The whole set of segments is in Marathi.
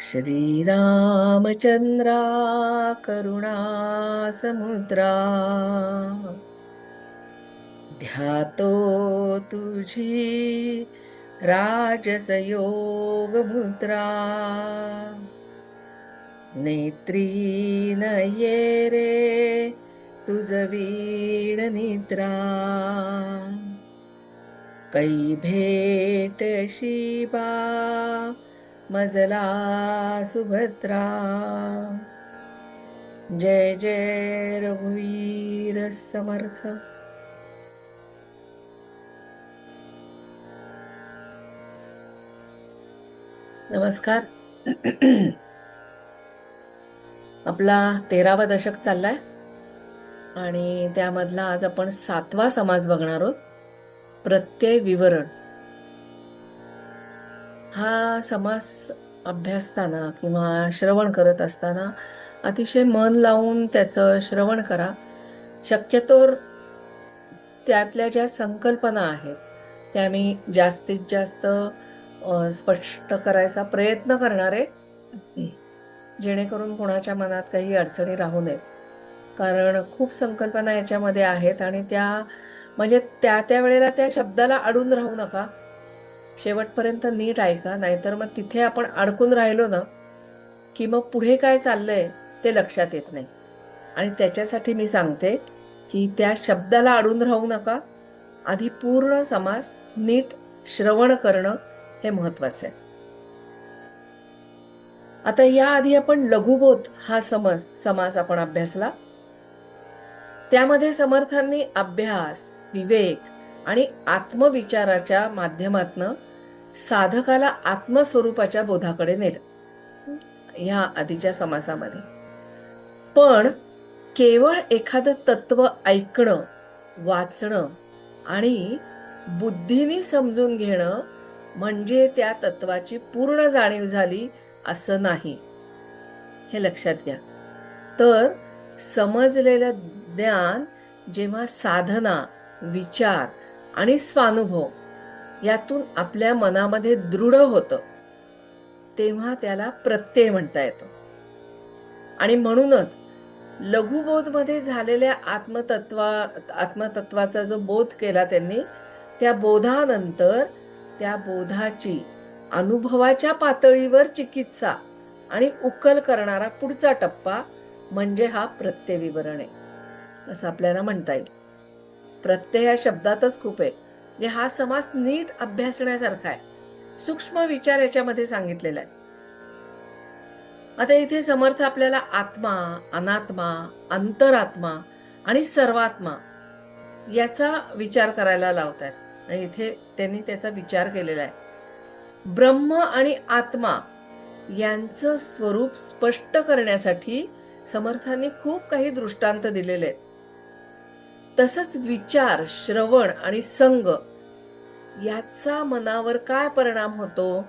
श्रीरामचंद्रा करुणा समुद्रा ध्यातो तुझी राजसयोग मुद्रा नेत्री नये रे तुझ वीण निद्रा कै भेट शिबा मजला सुभद्रा जय जय रघुवीर समर्थ. नमस्कार. आपला 13वा दशक चाललाय आणि त्यामधला आज आपण 7वा समास बघणार आहोत. प्रत्यय विवरण. हा समास अभ्यासताना किंवा श्रवण करत असताना अतिशय मन लावून त्याचं श्रवण करा. शक्यतोवर त्यातल्या ज्या संकल्पना आहेत त्या मी जास्तीत जास्त स्पष्ट करायचा प्रयत्न करणार आहे, जेणेकरून कोणाच्या मनात काही अडचणी राहू नयेत. कारण खूप संकल्पना याच्यामध्ये आहेत आणि त्या म्हणजे त्या वेळेला त्या शब्दाला अडून राहू नका. शेवटपर्यंत नीट ऐका, नाहीतर मग तिथे आपण अडकून राहिलो ना की मग पुढे काय चाललंय ते लक्षात येत नाही. आणि त्याच्यासाठी मी सांगते की त्या शब्दाला अडून राहू नका. आधी पूर्ण समास नीट श्रवण करणं हे महत्वाचं आहे. आता याआधी आपण लघुबोध हा समास आपण अभ्यासला. त्यामध्ये समर्थांनी अभ्यास, विवेक आणि आत्मविचाराच्या माध्यमातनं साधकाला आत्मस्वरूपाच्या बोधाकडे नेलं या आधीच्या समासामध्ये. पण केवळ एखादं तत्व ऐकणं, वाचणं आणि बुद्धीने समजून घेणं म्हणजे त्या तत्वाची पूर्ण जाणीव झाली असं नाही, हे लक्षात घ्या. तर समजलेलं ज्ञान जेव्हा साधना, विचार आणि स्वानुभव यातून आपल्या मनामध्ये दृढ होतं तेव्हा त्याला प्रत्यय म्हणता येतो. आणि म्हणूनच लघुबोधमध्ये झालेल्या आत्मतत्वाचा जो बोध केला त्यांनी, त्या बोधानंतर त्या बोधाची अनुभवाच्या पातळीवर चिकित्सा आणि उकल करणारा पुढचा टप्पा म्हणजे हा प्रत्यय विवरण आहे असं आपल्याला म्हणता येईल. प्रत्यय या शब्दातच खूप आहे. म्हणजे हा समास नीट अभ्यासण्यासारखा आहे. सूक्ष्म विचार याच्यामध्ये सांगितलेला आहे. आता इथे समर्थ आपल्याला आत्मा, अनात्मा, अंतरात्मा आणि सर्वात्मा याचा विचार करायला लावतात. आणि इथे त्यांनी त्याचा विचार केलेला आहे. ब्रह्म आणि आत्मा यांचं स्वरूप स्पष्ट करण्यासाठी समर्थांनी खूप काही दृष्टांत दिलेले आहेत. तसंच विचार, श्रवण आणि संग याचा मनावर काय परिणाम होतो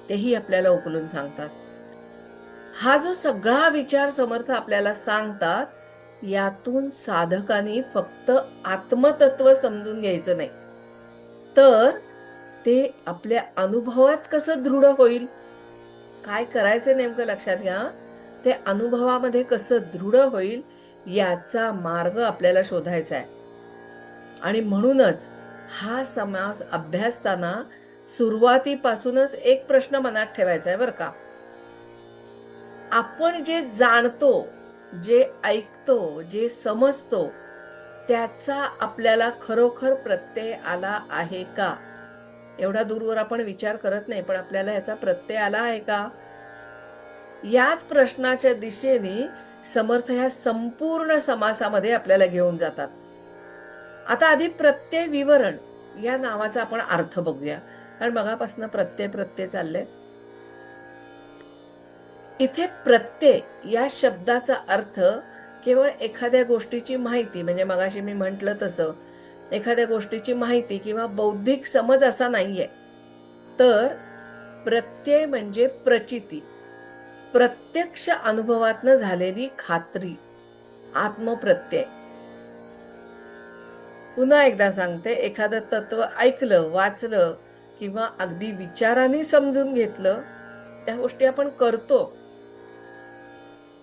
तेही आपल्याला उकलून सांगतात. हा जो सगळा विचार समर्थ आपल्याला सांगतात, यातून साधकांनी फक्त आत्मतत्व समजून घ्यायचं नाही, तर ते आपल्या अनुभवात कसं दृढ होईल, काय करायचं नेमकं लक्षात घ्या, ते अनुभवामध्ये कसं दृढ होईल याचा मार्ग आपल्याला शोधायचा आहे. आणि म्हणूनच हा समास अभ्यासताना सुरुवातीपासूनच एक प्रश्न मनात ठेवायचा आहे बरं का. आपण जे जाणतो, जे ऐकतो, जे समजतो त्याचा आपल्याला खरोखर प्रत्यय आला आहे का? एवढा दूरवर आपण विचार करत नाही, पण आपल्याला याचा प्रत्यय आला आहे का? याच प्रश्नाच्या दिशेने समर्थ ह्या संपूर्ण समासामध्ये आपल्याला घेऊन जातात. आता आधी प्रत्यय विवरण या नावाचा आपण अर्थ बघूया, कारण मगापासून प्रत्यय चाललंय. इथे प्रत्यय या शब्दाचा अर्थ केवळ एखाद्या गोष्टीची माहिती, म्हणजे मगाशी मी म्हटलं तसं एखाद्या गोष्टीची माहिती किंवा बौद्धिक समज असा नाहीये. तर प्रत्यय म्हणजे प्रचिती, प्रत्यक्ष अनुभवातनं झालेली खात्री, आत्मप्रत्यय. पुन्हा एकदा सांगते, एखादं तत्व ऐकलं, वाचलं किंवा अगदी विचाराने समजून घेतलं त्या गोष्टी आपण करतो,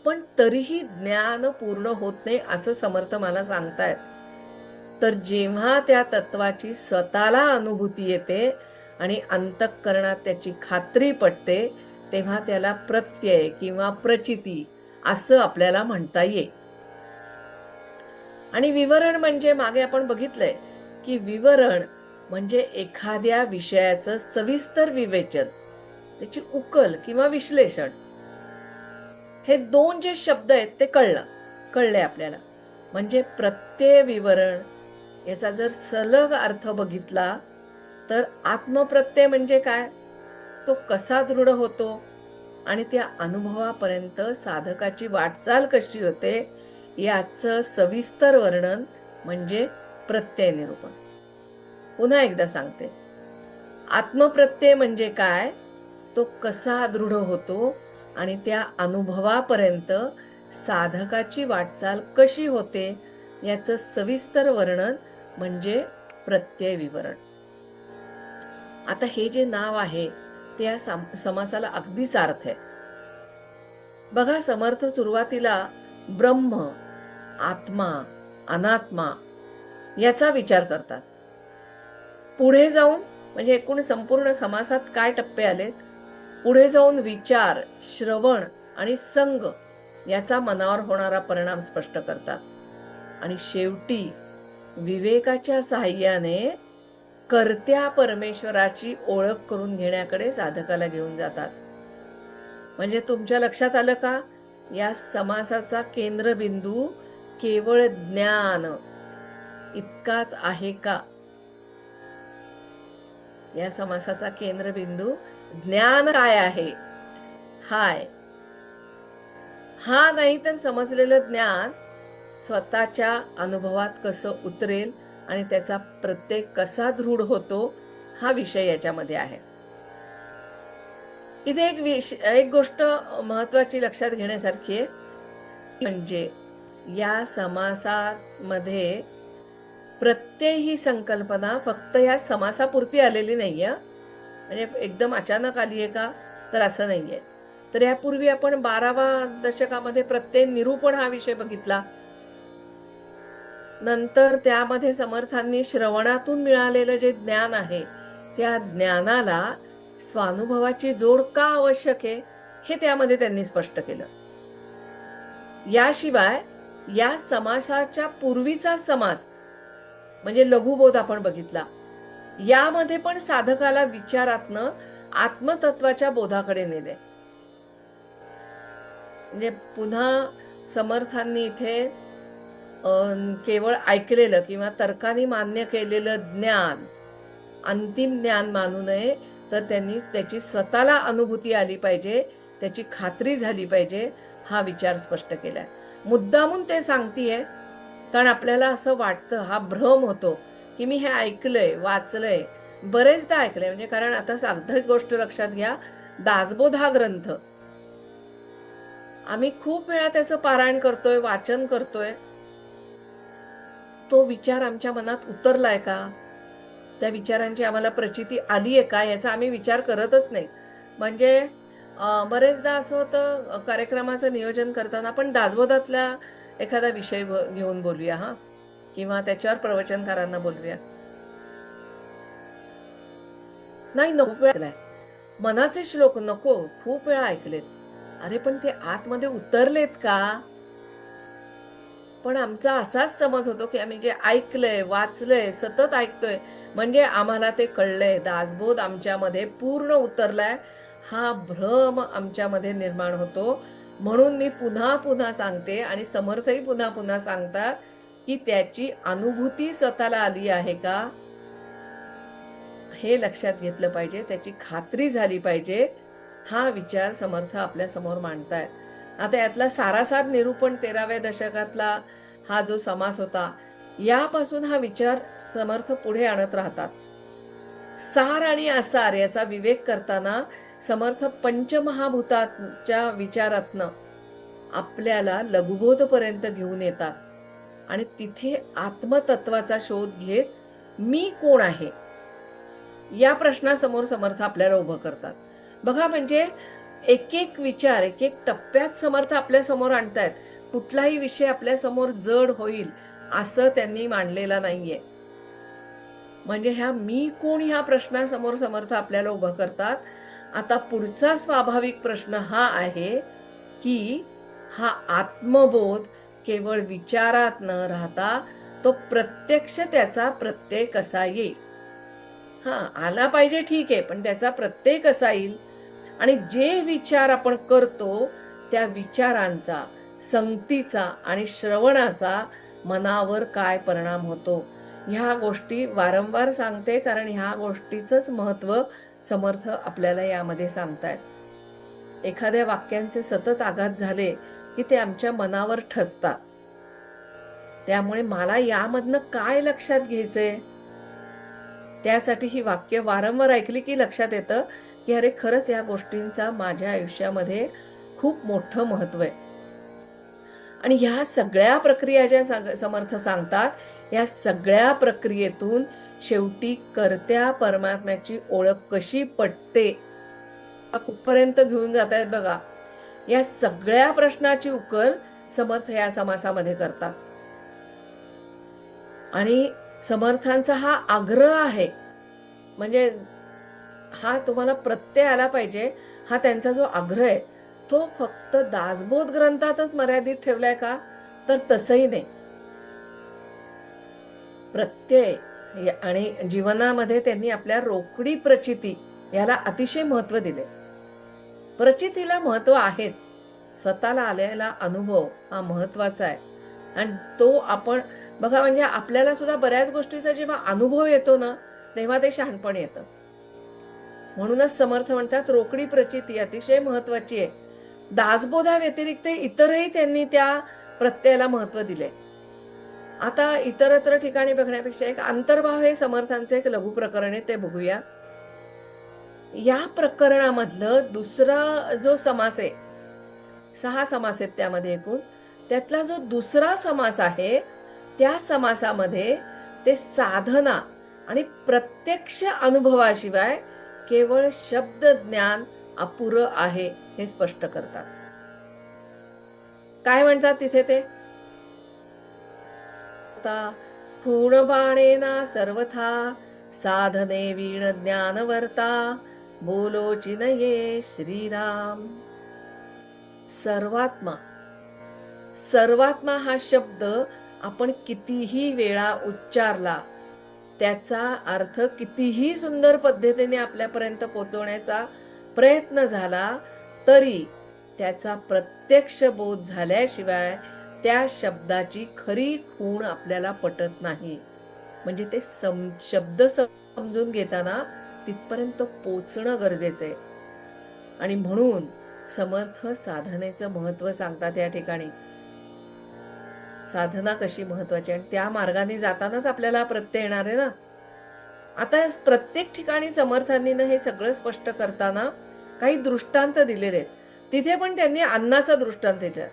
पण तरीही ज्ञान पूर्ण होत नाही असं समर्थ मला सांगतायत. तर जेव्हा त्या तत्वाची स्वतःला अनुभूती येते आणि अंतःकरणात त्याची खात्री पटते, तेव्हा त्याला प्रत्यय किंवा प्रचिती असं आपल्याला म्हणता येईल. आणि विवरण म्हणजे मागे आपण बघितलंय की विवरण म्हणजे एखाद्या विषयाचं सविस्तर विवेचन, त्याची उकल किंवा विश्लेषण. हे दोन जे शब्द आहेत ते कळले आपल्याला. म्हणजे प्रत्यय विवरण याचा जर सलग अर्थ बघितला तर आत्मप्रत्यय म्हणजे काय, तो कसा दृढ होतो आणि त्या अनुभवापर्यंत साधकाची वाटचाल कशी होते याचं सविस्तर वर्णन म्हणजे प्रत्यय निरूपण. पुन्हा एकदा सांगते, आत्मप्रत्यय म्हणजे काय, तो कसा दृढ होतो आणि त्या अनुभवापर्यंत साधकाची वाटचाल कशी होते याचं सविस्तर वर्णन म्हणजे प्रत्यय विवरण. आता हे जे नाव आहे ते या समासाला अगदी सार्थ आहे. बघा, समर्थ सुरुवातीला ब्रह्म, आत्मा, अनात्मा याचा विचार करतात. पुढे जाऊन म्हणजे एकूण संपूर्ण समासात काय टप्पे आलेत, पुढे जाऊन विचार, श्रवण आणि संग याचा मनावर होणारा परिणाम स्पष्ट करतात. आणि शेवटी विवेकाच्या साहाय्याने कर्त्या परमेश्वराची ओळख करून घेण्याकडे साधकाला घेऊन जातात. म्हणजे तुमच्या लक्षात आलं का, या समासाचा केंद्रबिंदू केवळ ज्ञान इतकाच आहे का? या समासाचा केंद्रबिंदू ज्ञान काय आहे, हाय. हा नाही तर समजलेलं ज्ञान स्वतःच्या अनुभवात कसं उतरेल आणि त्याचा प्रत्येक कसा दृढ होतो हा विषय याच्यामध्ये आहे. इथे एक गोष्ट महत्वाची लक्षात घेण्यासारखी आहे, म्हणजे या समासामध्ये प्रत्यय ही संकल्पना फक्त या समासापुरती आलेली नाहीये. म्हणजे एकदम अचानक आली आहे का, तर असं नाहीये. तर यापूर्वी आपण 12व्या दशकामध्ये प्रत्यय निरूपण हा विषय बघितला. नंतर त्यामध्ये समर्थांनी श्रवणातून मिळालेलं जे ज्ञान आहे त्या ज्ञानाला स्वानुभवाची जोड का आवश्यक आहे हे त्यामध्ये त्यांनी स्पष्ट केलं. याशिवाय या समासाच्या पूर्वीचा समास म्हणजे लघुबोध आपण बघितला, यामध्ये पण साधकाला विचारातनं आत्मतत्वाच्या बोधाकडे नेले. म्हणजे पुन्हा समर्थांनी इथे केवळ ऐकलेलं किंवा तर्काने मान्य केलेलं ज्ञान अंतिम ज्ञान मानू नये, तर त्यांनी त्याची स्वतःला अनुभूती आली पाहिजे, त्याची खात्री झाली पाहिजे, हा विचार स्पष्ट केलाय. मुद्दामून ते सांगतीये कारण आपल्याला असं वाटतं, हा भ्रम होतो की मी हे ऐकलंय, वाचलंय, बरेचदा ऐकलंय. म्हणजे कारण आता साधी गोष्ट लक्षात घ्या, दासबोध हा ग्रंथ आम्ही खूप वेळा त्याचं पारायण करतोय, वाचन करतोय. तो विचार आमच्या मनात उतरलाय का, त्या विचारांची आम्हाला प्रचिती आली आहे का याचा आम्ही विचार करतच नाही. म्हणजे बरेचदा असं होतं, कार्यक्रमाचं नियोजन करताना आपण दासबोधातला एखादा विषय घेऊन बोलूया हा, किंवा त्याच्यावर प्रवचनकारांना बोलूया. नाही, नको वेळा मनाचे श्लोक नको, खूप वेळा ऐकलेत. अरे पण ते आतमध्ये उतरलेत का? पण आमचा असाच समज होतो की आम्ही जे ऐकलंय, वाचलंय, सतत ऐकतोय म्हणजे आम्हाला ते कळलंय, दासबोध आमच्यामध्ये पूर्ण उतरलाय, हा भ्रम आमच्यामध्ये निर्माण होतो. म्हणून मी पुन्हा पुन्हा सांगते आणि समर्थही पुन्हा पुन्हा सांगतात की त्याची अनुभूती स्वतःला आली आहे का हे लक्षात घेतलं पाहिजे, त्याची खात्री झाली पाहिजे. हा विचार समर्थ आपल्या समोर मांडतायत. आता यातला सारासार निरूपण 13व्या दशकातला हा जो समास होता, यापासून हा विचार समर्थ पुढे आणत राहतात. सार आणि आसार याचा विवेक करताना समर्थ पंचमहाभूताच्या विचारातनं आपल्याला लघुबोधपर्यंत घेऊन येतात आणि तिथे आत्मतत्वाचा शोध घेत मी कोण आहे या प्रश्नासमोर समर्थ आपल्याला उभं करतात. बघा, म्हणजे एक एक विचार, एक एक टप्प्यात समर्थ आपल्या समोर आणतायत. कुठलाही विषय आपल्या समोर जड होईल असं त्यांनी मांडलेला नाहीये. म्हणजे ह्या मी कोण ह्या प्रश्नासमोर समर्थ आपल्याला उभं करतात. आता पुढचा स्वाभाविक प्रश्न हा आहे की हा आत्मबोध केवळ विचारात न राहता तो प्रत्यक्ष त्याचा प्रत्यय कसा येईल. हा आला पाहिजे ठीक आहे, पण त्याचा प्रत्यय कसा येईल आणि जे विचार आपण करतो त्या विचारांचा, संगतीचा आणि श्रवणाचा मनावर काय परिणाम होतो, ह्या गोष्टी वारंवार सांगते, कारण ह्या गोष्टीचंच महत्व समर्थ आपल्याला यामध्ये सांगतायत. एखाद्या वाक्यांचे सतत आघात झाले की ते आमच्या मनावर ठसतात. त्यामुळे मला यामधनं काय लक्षात घ्यायचंय, त्यासाठी ही वाक्य वारंवार ऐकली की लक्षात येतं की अरे खरंच या गोष्टींचा माझ्या आयुष्यामध्ये खूप मोठं महत्व आहे. आणि ह्या सगळ्या प्रक्रिया ज्या समर्थ सांगतात, या सगळ्या प्रक्रियेतून शेवटी कर्त्या परमात्म्याची ओळख कशी पटते कुठपर्यंत घेऊन जात आहेत बघा. या सगळ्या प्रश्नाची उकल समर्थ या समासामध्ये करतात. आणि समर्थांचा हा आग्रह आहे, म्हणजे हा तुम्हाला प्रत्यय आला पाहिजे, हा त्यांचा जो आग्रह आहे तो फक्त दासबोध ग्रंथातच मर्यादित ठेवलाय का, तर तसंही नाही. प्रत्यय आणि जीवनामध्ये त्यांनी आपल्या रोकडी प्रचिती याला अतिशय महत्व दिले. प्रचितीला महत्व आहेच, स्वतःला आलेला अनुभव हा महत्वाचा आहे. आणि तो आपण बघा, म्हणजे आपल्याला सुद्धा बऱ्याच गोष्टीचा जेव्हा अनुभव येतो ना, तेव्हा ते शहाणपण येतं. म्हणूनच समर्थ म्हणतात रोकडी प्रचिती अतिशय महत्वाची आहे. दासबोधा व्यतिरिक्त इतरही त्यांनी त्या प्रत्ययाला महत्व दिले. आता इतरत्र ठिकाणी बघण्यापेक्षा एक अंतर्भाव हे समर्थांचे एक लघु प्रकरण आहे, ते बघूया. या प्रकरणामधलं दुसरा जो समास आहे, 6 समास आहेत त्यामध्ये एकूण, त्यातला जो दुसरा समास आहे त्या समासामध्ये ते साधना आणि प्रत्यक्ष अनुभवाशिवाय केवळ शब्द ज्ञान अपुरं आहे हे स्पष्ट करतात. काय म्हणतात तिथे ते, पूर्णबाणेना सर्वथा साधने वीण ज्ञानवर्ता बोलोचिन ये श्रीराम. सर्वात्मा, सर्वात्मा हा शब्द आपण कितीही वेळा उच्चारला, त्याचा अर्थ कितीही सुंदर पद्धतीने आपल्यापर्यंत पोहोचवण्याचा प्रयत्न झाला, तरी त्याचा प्रत्यक्ष बोध झाल्याशिवाय त्या शब्दाची खरी खूण आपल्याला पटत नाही. म्हणजे ते शब्द समजून घेताना तिथपर्यंत पोचणं गरजेचं आहे. आणि म्हणून समर्थ साधनेचं महत्व सांगतात या ठिकाणी. साधना कशी महत्वाची, आणि त्या मार्गाने जातानाच आपल्याला प्रत्यय येणार आहे ना. आता प्रत्येक ठिकाणी समर्थांनी हे सगळं स्पष्ट करताना काही दृष्टांत दिलेले आहेत. तिथे पण त्यांनी अन्नाचा दृष्टांत दिला.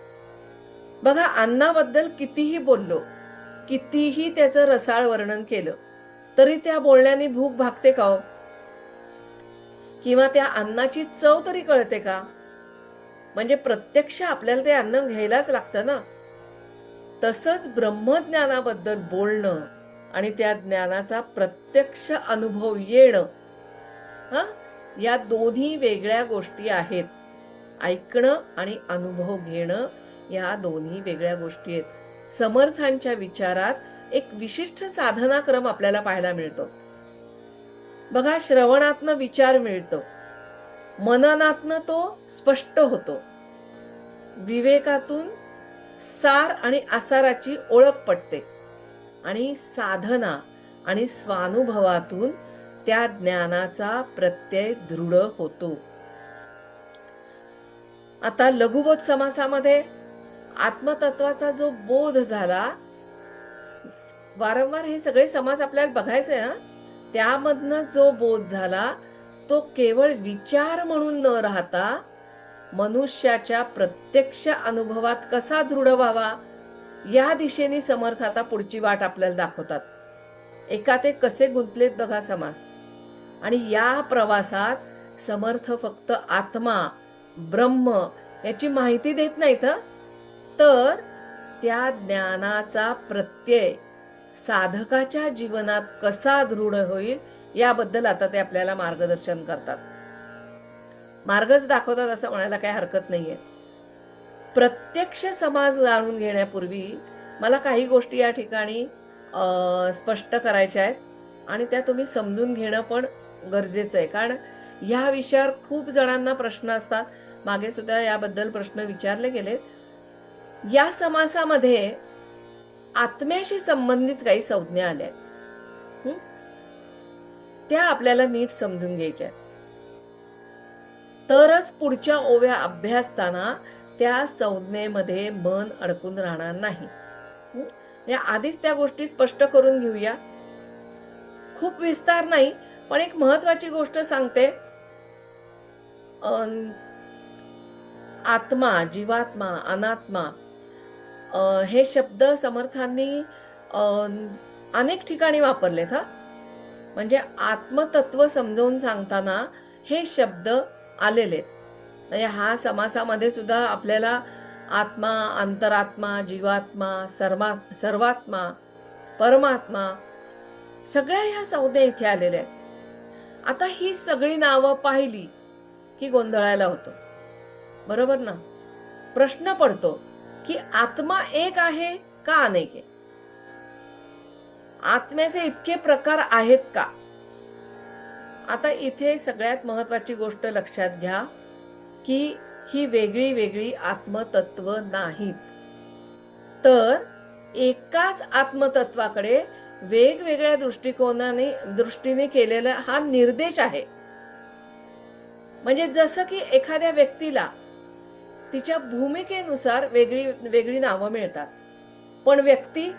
बघा, अन्नाबद्दल कितीही बोललो, कितीही त्याचं रसाळ वर्णन केलं, तरी त्या बोलण्याने भूक भागते का हो? किंवा त्या अन्नाची चव तरी कळते का? म्हणजे प्रत्यक्ष आपल्याला ते अन्न घ्यायलाच लागतं ना. तसंच ब्रह्मज्ञानाबद्दल बोलणं आणि त्या ज्ञानाचा प्रत्यक्ष अनुभव येणं, या दोन्ही वेगळ्या गोष्टी आहेत. ऐकणं आणि अनुभव घेणं या दोन्ही वेगळ्या गोष्टी आहेत. समर्थांच्या विचारात एक विशिष्ट साधना क्रम आपल्याला पाहायला मिळतो. बघा, श्रवणातनं विचार मिळतो, मननातनं तो स्पष्ट होतो, विवेकातून सार आणि आसाराची ओळख पटते, आणि साधना आणि स्वानुभवातून त्या ज्ञानाचा प्रत्यय दृढ होतो. आता लघुबोध समासामध्ये आत्मतत्वाचा जो बोध झाला, वारंवार हे सगळे समास आपल्याला बघायचे हा, त्यामधनं जो बोध झाला तो केवळ विचार म्हणून न राहता मनुष्याच्या प्रत्यक्ष अनुभवात कसा दृढ व्हावा या दिशेने समर्थ आता पुढची वाट आपल्याला दाखवतात. एका ते कसे गुंतलेत बघा समास. आणि या प्रवासात समर्थ फक्त आत्मा ब्रह्म याची माहिती देत नाहीत, तर त्या ज्ञानाचा प्रत्यय साधकाच्या जीवनात कसा दृढ होईल याबद्दल आता ते आपल्याला मार्गदर्शन करतात. मार्गच दाखवतात असं म्हणायला काही हरकत नाहीये. प्रत्यक्ष समाज जाणून घेण्यापूर्वी मला काही गोष्टी या ठिकाणी स्पष्ट करायच्या आहेत आणि त्या तुम्ही समजून घेणं पण गरजेचं आहे. कारण ह्या विषयावर खूप जणांना प्रश्न असतात. मागे सुद्धा याबद्दल प्रश्न विचारले गेलेत. या समासामध्ये आत्म्याशी संबंधित काही संज्ञा आल्या आहेत. त्या आपल्याला नीट समजून घ्यायच्या आहेत. तरच पुढच्या ओव्या अभ्यासताना त्या संज्ञेमध्ये मन अडकून राहणार नाही. आधीच त्या गोष्टी स्पष्ट करून घेऊया. खूप विस्तार नाही, पण एक महत्वाची गोष्ट सांगते. आत्मा, जीवात्मा, अनात्मा हे शब्द समर्थांनी अनेक ठिकाणी वापरलेत. म्हणजे आत्मतत्व समजावून सांगताना हे शब्द आलेले. म्हणजे हा समासामध्ये सुद्धा आपल्याला आत्मा, अंतरात्मा, जीवात्मा, सर्वात्मा, परमात्मा सगळ्या ह्या संज्ञा इथे आलेल्या आहेत. आता ही सगळी नावं पाहिली की गोंधळायला होतो, बरोबर ना? प्रश्न पडतो की आत्मा एक आहे का अनेक आहे? आत्म्याचे इतके प्रकार आहेत का? आता इथे सगळ्यात महत्वाची गोष्ट लक्षात घ्या की ही वेगळी वेगळी आत्मतत्व नाहीत, तर एकाच आत्मतत्वाकडे वेगवेगळ्या दृष्टीने केलेला हा निर्देश आहे. म्हणजे जसं की एखाद्या व्यक्तीला तिच्या भूमिकेनुसार वेगळी वेगळी नावं मिळतात, पण व्यक्ती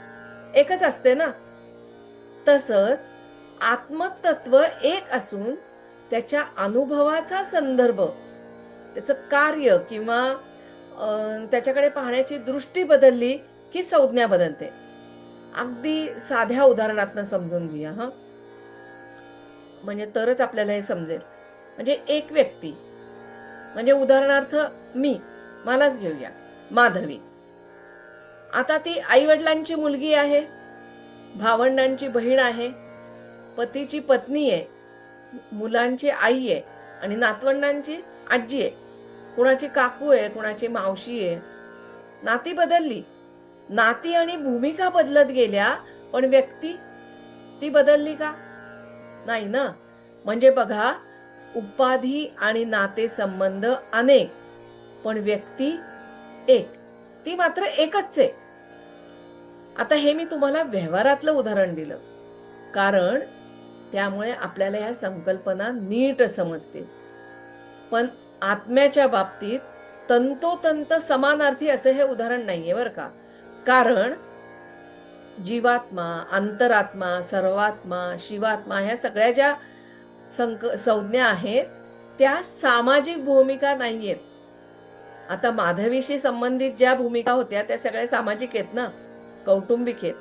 एकच असते ना. तसंच आत्मतत्व एक असून त्याच्या अनुभवाचा संदर्भ, त्याचं कार्य किंवा त्याच्याकडे पाहण्याची दृष्टी बदलली की संज्ञा बदलते. अगदी साध्या उदाहरणातनं समजून घेऊया हा, म्हणजे तरच आपल्याला हे समजेल. म्हणजे एक व्यक्ती, म्हणजे उदाहरणार्थ मलाच घेऊया, माधवी. आता ती आई वडिलांची मुलगी आहे, भावंडांची बहीण आहे, पतीची पत्नी आहे, मुलांची आई आहे आणि नातवंडांची आजी आहे. कुणाची काकू आहे, कुणाची मावशी आहे. नाती बदलली, नाती आणि भूमिका बदलत गेल्या, पण व्यक्ती ती बदलली का? नाही ना. म्हणजे बघा, उपाधी आणि नाते संबंध अनेक, पण व्यक्ती एक, ती मात्र एकच आहे. आता हे मी तुम्हाला व्यवहारातलं उदाहरण दिलं, कारण त्यामुळे आपल्याला ह्या संकल्पना नीट समजतील. पण आत्म्याच्या बाबतीत तंतोतंत समानार्थी असे हे उदाहरण नाहीये बरं का. कारण जीवात्मा, अंतरात्मा, सर्वात्मा, शिवात्मा ह्या सगळ्या ज्या संज्ञा आहेत त्या सामाजिक भूमिका नाहीयेत. आता माधवीशी संबंधित ज्या भूमिका होत्या त्या सगळ्या सामाजिक आहेत ना, कौटुंबिक आहेत.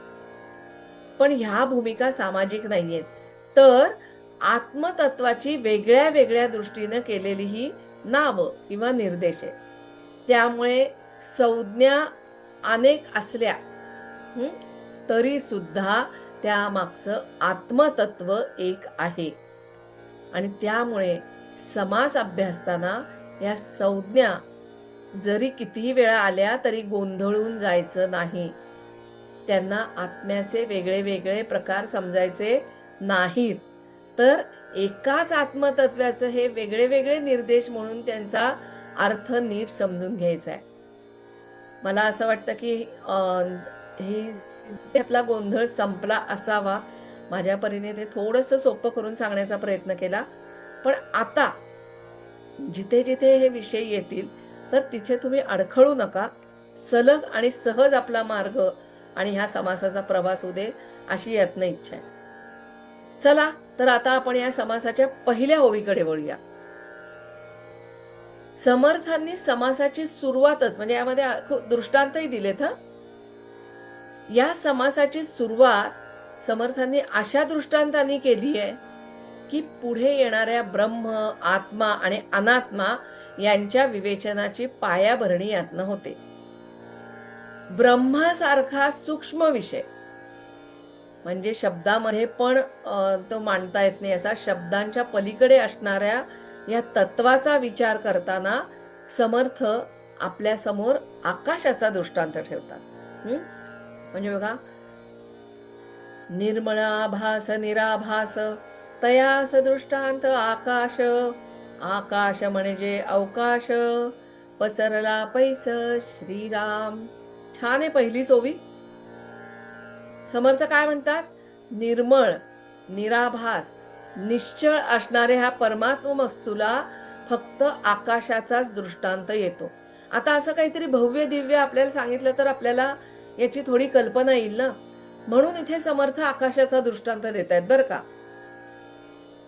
पण ह्या भूमिका सामाजिक नाहीयेत. तर आत्मतत्वाची वेगळ्या वेगळ्या दृष्टीने केलेली ही नावं किंवा निर्देश आहे. त्यामुळे संज्ञा अनेक असल्या तरी सुद्धा त्यामागचं आत्मतत्व एक आहे. आणि त्यामुळे समास अभ्यासताना या संज्ञा जरी कितीही वेळा आल्या तरी गोंधळून जायचं नाही. त्यांना आत्म्याचे वेगळे वेगळे प्रकार समजायचे नाहीत, तर एकाच आत्मतत्वाचं हे वेगळे वेगळे निर्देश म्हणून त्यांचा अर्थ नीट समजून घ्यायचा आहे. मला असं वाटतं की यातला गोंधळ संपला असावा. माझ्या परीने ते थोडंसं सोपं करून सांगण्याचा प्रयत्न केला. पण आता जिथे जिथे हे विषय येतील तर तिथे तुम्ही अडखळू नका. सलग आणि सहज आपला मार्ग आणि ह्या समासाचा प्रवास होऊ दे अशी यातन इच्छा आहे. चला तर आता आपण या समासाच्या पहिल्या ओळीकडे वळूया. समर्थांनी समासाची सुरुवातच, म्हणजे यामध्ये दृष्टांतही दिलेत. या समासाची सुरुवात समर्थांनी अशा दृष्टांतांनी केली आहे की पुढे येणाऱ्या ब्रह्म, आत्मा आणि अनात्मा यांच्या विवेचनाची पायाभरणी यातनं होते. ब्रह्मासारखा सूक्ष्म विषय म्हणजे शब्दामध्ये पण तो मांडता येत नाही असा शब्दांच्या पलीकडे असणाऱ्या या तत्वाचा विचार करताना समर्थ आपल्या समोर आकाशाचा दृष्टांत ठेवतात. म्हणजे बघा, निर्मळाभास निराभास तयास दृष्टांत आकाश. आकाश म्हणजे अवकाश, पसरला पैस श्रीराम. छान आहे पहिली ओवी. समर्थ काय म्हणतात? निर्मळ, निराभास, निश्चळ असणाऱ्या ह्या परमात्म वस्तूला फक्त आकाशाचाच दृष्टांत येतो. आता असं काहीतरी भव्य दिव्य आपल्याला सांगितलं तर आपल्याला याची थोडी कल्पना येईल ना, म्हणून इथे समर्थ आकाशाचा दृष्टांत देत आहेत बरं का.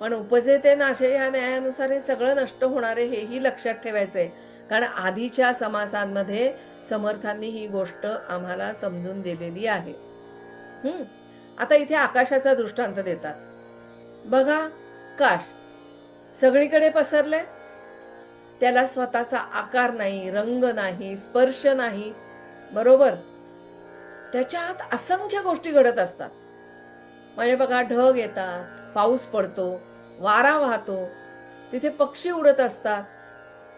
पण उपजे ते नाशे या न्यायानुसार हे सगळं नष्ट होणारे हेही लक्षात ठेवायचंय, कारण आधीच्या समासांमध्ये समर्थांनी ही गोष्ट आम्हाला समजून दिलेली आहे. आता इथे आकाशाचा दृष्टांत देतात. बघा, आकाश सगळीकडे पसरले, त्याला स्वतःचा आकार नाही, रंग नाही, स्पर्श नाही, बरोबर. त्याच्यात असंख्य गोष्टी घडत असतात. म्हणजे बघा, ढग येतात, पाऊस पडतो, वारा वाहतो, तिथे पक्षी उडत असतात.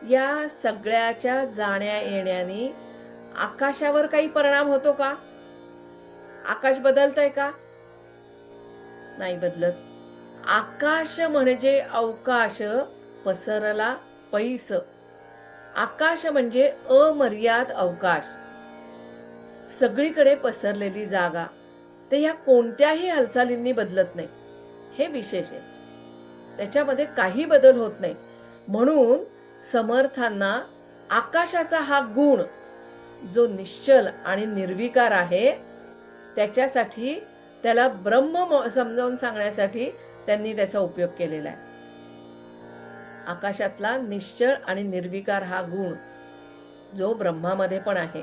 या सगळ्याच्या जाण्या येण्याने आकाशावर काही परिणाम होतो का? आकाश बदलतंय का? नाही बदलत. आकाश म्हणजे अवकाश, पसरला पैस. आकाश म्हणजे अमर्याद अवकाश, सगळीकडे पसरलेली जागा. ते ह्या कोणत्याही हालचालींनी बदलत नाही, हे विशेष आहे. त्याच्यामध्ये काही बदल होत नाही. म्हणून समर्थांना आकाशाचा हा गुण जो निश्चल आणि निर्विकार आहे, त्याच्यासाठी त्याला ब्रह्म समजावून सांगण्यासाठी त्यांनी त्याचा उपयोग केलेला आहे. आकाशातला निश्चळ आणि निर्विकार हा गुण जो ब्रह्मामध्ये पण आहे.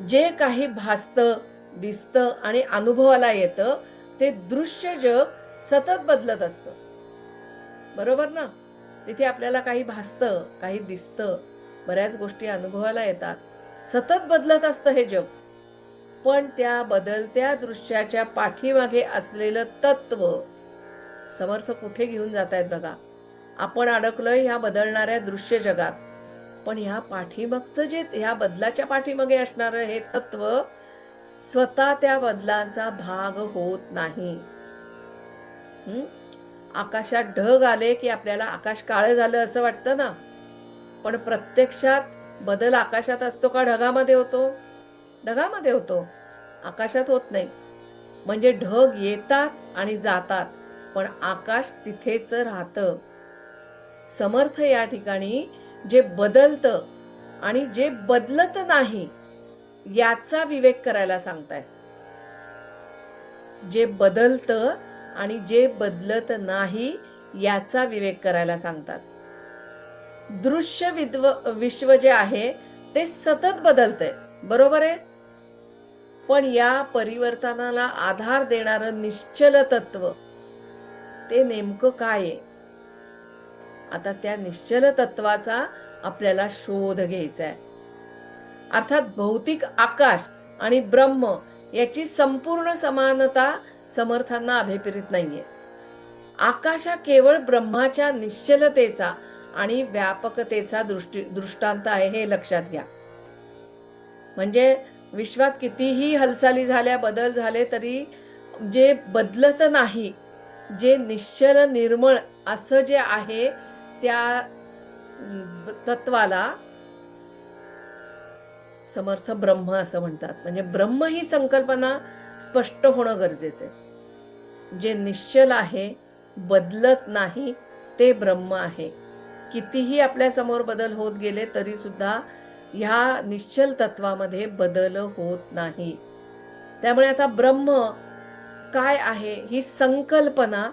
जे काही भासतं, दिसतं आणि अनुभवाला येतं ते दृश्य जग सतत बदलत असतं, बरोबर ना. तिथे आपल्याला काही भासतं, काही दिसतं, बऱ्याच गोष्टी अनुभवाला येतात, सतत बदलत असतं हे जग. पण त्या बदलत्या दृश्याच्या पाठीमागे असलेलं तत्व समर्थ कुठे घेऊन जात आहेत बघा. आपण अडकलोय ह्या बदलणाऱ्या दृश्य जगात, पण ह्या पाठीमागचं जे ह्या बदलाच्या पाठीमागे असणारं हे तत्व स्वतः त्या बदलांचा भाग होत नाही. आकाशात ढग आले की आपल्याला आकाश काळं झालं असं वाटतं ना, पण प्रत्यक्षात बदल आकाशात असतो का ढगामध्ये होतो? ढगामध्ये होतो, आकाशात होत नाही. म्हणजे ढग येतात आणि जातात, पण आकाश तिथेच राहतं. समर्थ या ठिकाणी जे बदलतं आणि जे बदलत नाही याचा विवेक करायला सांगतायत. जे बदलतं आणि जे बदलत नाही याचा विवेक करायला सांगतात. दृश्य विश्व जे आहे ते सतत बदलतंय, बरोबर आहे. पण या परिवर्तनाला आधार देणारं निश्चल तत्व ते नेमकं काय आहे? आता त्या निश्चल तत्वाचा आपल्याला शोध घ्यायचा आहे. अर्थात भौतिक आकाश आणि ब्रह्म याची संपूर्ण समानता समर्थांना अभिप्रेत नाहीये. आकाश हा केवळ ब्रह्माच्या निश्चलतेचा आणि व्यापकतेचा दृष्टांत आहे, हे लक्षात घ्या. म्हणजे विश्वात कितीही हालचाली झाल्या, बदल झाले, तरी जे बदलत नाही, जे निश्चल निर्मळ असं जे आहे त्या तत्वाला समर्थ ब्रह्म असं म्हणतात. म्हणजे ब्रह्म ही संकल्पना स्पष्ट होणं गरजेचं आहे. जे निश्चल आहे, बदलत नाही, ते ब्रह्म आहे. कितीही आपल्या समोर बदल होत गेले तरी सुद्धा ह्या निश्चल तत्वामध्ये बदल होत नाही. त्यामुळे आता ब्रह्म काय आहे ही संकल्पना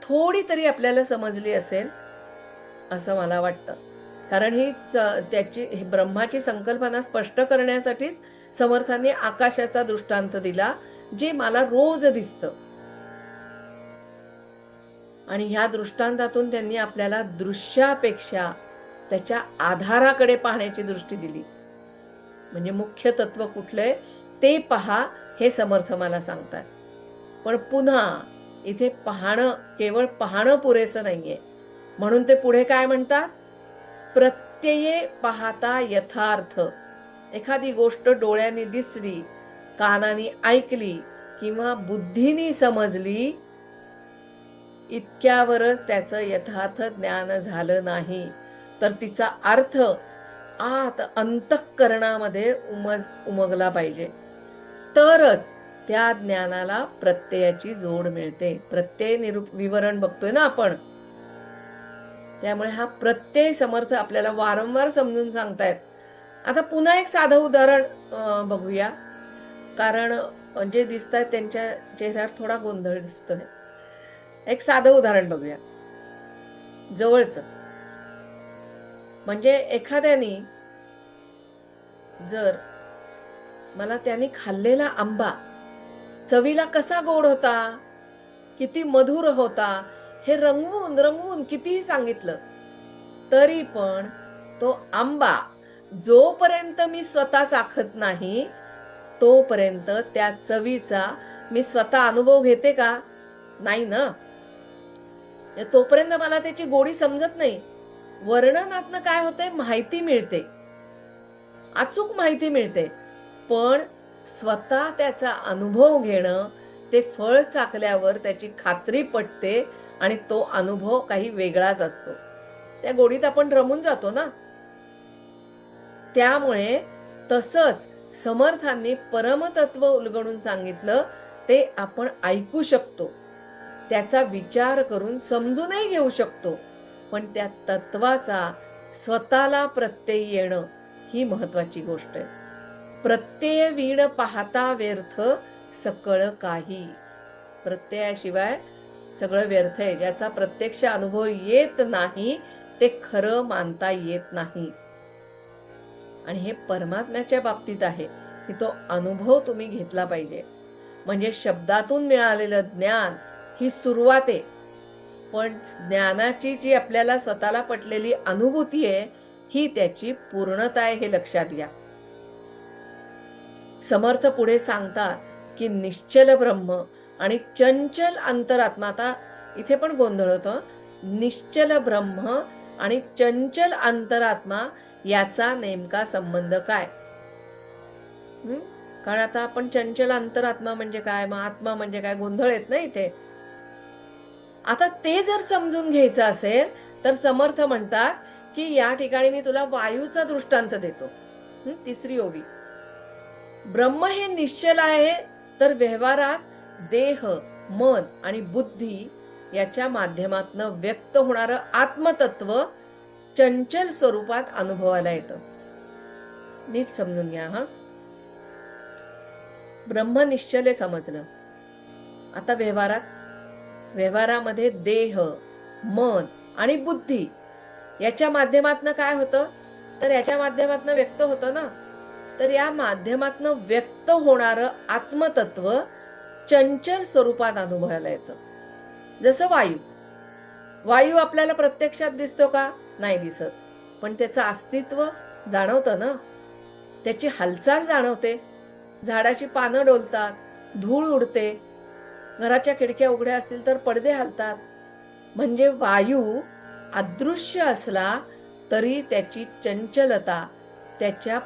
थोडी तरी आपल्याला समजली असेल असं मला वाटतं. कारण ही त्याची ब्रह्माची संकल्पना स्पष्ट करण्यासाठीच समर्थांनी आकाशाचा दृष्टांत दिला, जे मला रोज दिसतं. आणि ह्या दृष्टांतातून त्यांनी आपल्याला दृश्यापेक्षा त्याच्या आधाराकडे पाहण्याची दृष्टी दिली. म्हणजे मुख्य तत्व कुठलंय ते पहा, हे समर्थ मला सांगतात. पण पुन्हा इथे पाहणं, केवळ पाहणं पुरेसं नाहीये. म्हणून ते पुढे काय म्हणतात? प्रत्यये पाहता यथार्थ. एखादी गोष्ट डोळ्यांनी दिसली, कानाने ऐकली किंवा बुद्धीने समजली, इतक्यावरच त्याचं यथार्थ ज्ञान झालं नाही, तर तिचा अर्थ आत अंतःकरणामध्ये उमगला पाहिजे. तरच त्या ज्ञानाला प्रत्ययाची जोड मिळते. प्रत्यय विवरण बघतोय ना आपण. त्यामुळे हा प्रत्यय समर्थ आपल्याला वारंवार समजून सांगतायत. आता पुन्हा एक साधं उदाहरण बघूया, कारण जे दिसतायत त्यांच्या चेहऱ्यावर थोडा गोंधळ दिसतोय. एक साधं उदाहरण बघूया, जवळचं. म्हणजे एखाद्याने जर मला त्याने खाल्लेला आंबा चवीला कसा गोड होता, किती मधुर होता, हे रंगवून रंगवून कितीही सांगितलं, तरी पण तो आंबा जोपर्यंत मी स्वतः चाखत नाही, तोपर्यंत त्या चवीचा मी स्वतः अनुभव घेते का? नाही ना. तोपर्यंत मला त्याची गोडी समजत नाही. वर्णनातनं काय होतंय? माहिती मिळते, अचूक माहिती मिळते, पण स्वतः त्याचा अनुभव घेणं, ते फळ चाखल्यावर त्याची खात्री पटते आणि तो अनुभव काही वेगळाच असतो. त्या गोडीत आपण रमून जातो ना. त्यामुळे तसंच समर्थांनी परमतत्व उलगडून सांगितलं, ते आपण ऐकू शकतो, त्याचा विचार करून समजूनही घेऊ शकतो, पण त्या तत्वाचा स्वतःला प्रत्यय येणं ही महत्वाची गोष्ट आहे. प्रत्यय वीण पाहता व्यर्थ सकळ काही. प्रत्ययाशिवाय सगळं व्यर्थ आहे. ज्याचा प्रत्यक्ष अनुभव येत नाही, ते खरं मानता येत नाही. आणि हे परमात्म्याच्या बाबतीत आहे की तो अनुभव तुम्ही घेतला पाहिजे. म्हणजे शब्दातून मिळालेलं ज्ञान ही सुरुवात आहे, पण ज्ञानाची जी आपल्याला स्वतःला पटलेली अनुभूती आहे, ही त्याची पूर्णता आहे, हे लक्षात घ्या. समर्थ पुढे सांगतात की निश्चल ब्रह्म आणि चंचल अंतरात्मा. आता इथे पण गोंधळ होतो. निश्चल ब्रह्म आणि चंचल अंतरात्मा याचा नेमका संबंध काय? कारण आता आपण चंचल अंतरात्मा म्हणजे काय, मग आत्मा म्हणजे काय, गोंधळ येत ना इथे. आता ते जर समजून घ्यायचं असेल तर समर्थ म्हणतात की या ठिकाणी मी तुला वायूचा दृष्टांत देतो. तिसरी ओवी. ब्रह्म हे निश्चल आहे, तर व्यवहारात देह, मन आणि बुद्धी याच्या माध्यमातून व्यक्त होणारं आत्मतत्व चंचल स्वरूपात अनुभवायला येतं. नीट समजून घ्या हा. ब्रह्म निश्चल समजलं. आता व्यवहारामध्ये देह, मन आणि बुद्धी याच्या माध्यमातून काय होतं? तर याच्या माध्यमातून व्यक्त होतं ना. तर या माध्यमातून व्यक्त होणारं आत्मतत्व चंचल स्वरूपात अनुभवायला येतं. जसं वायू आपल्याला प्रत्यक्षात दिसतो का? नाही दिसत, पण त्याचं अस्तित्व जाणवतं ना. त्याची हालचाल जाणवते. झाडाची पानं डोलतात, धूळ उडते, घराच्या खिडक्या उघड्या असतील तर पडदे हलतात. म्हणजे वायू अदृश्य असला तरी त्याची चंचलता त्याच्या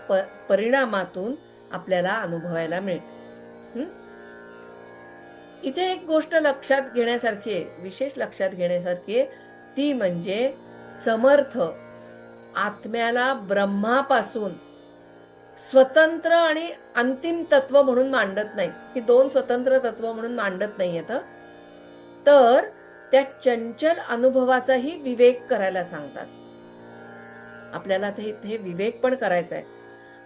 परिणामातून आपल्याला अनुभवायला मिळते. इथे एक गोष्ट लक्षात घेण्यासारखी आहे, विशेष लक्षात घेण्यासारखी आहे, ती म्हणजे समर्थ आत्म्याला ब्रह्मापासून स्वतंत्र आणि अंतिम तत्व म्हणून मांडत नाही. ही दोन स्वतंत्र तत्व म्हणून मांडत नाहीयेत, तर त्या चंचल अनुभवाचाही विवेक करायला सांगतात. आपल्याला हे विवेक पण करायचा आहे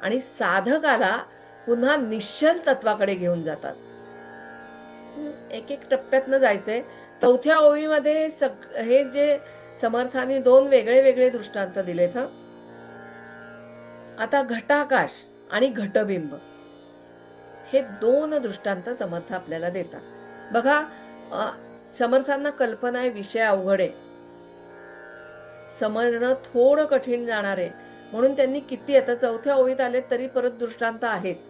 आणि साधकाला पुन्हा निश्चल तत्वाकडे घेऊन जातात. एक एक टप्प्यातनं जायचंय. चौथ्या ओवीमध्ये हे जे समर्थांनी दोन वेगळे वेगळे दृष्टांत दिलेत. आता घटाकाश आणि घटबिंब हे दोन दृष्टांत समर्थ आपल्याला देतात. बघा, समर्थांना कल्पना आहे विषय अवघड आहे. समजणं थोडं कठीण जाणार आहे. म्हणून त्यांनी किती, आता 4थ्या ओळीत आले तरी परत दृष्टांत आहेच.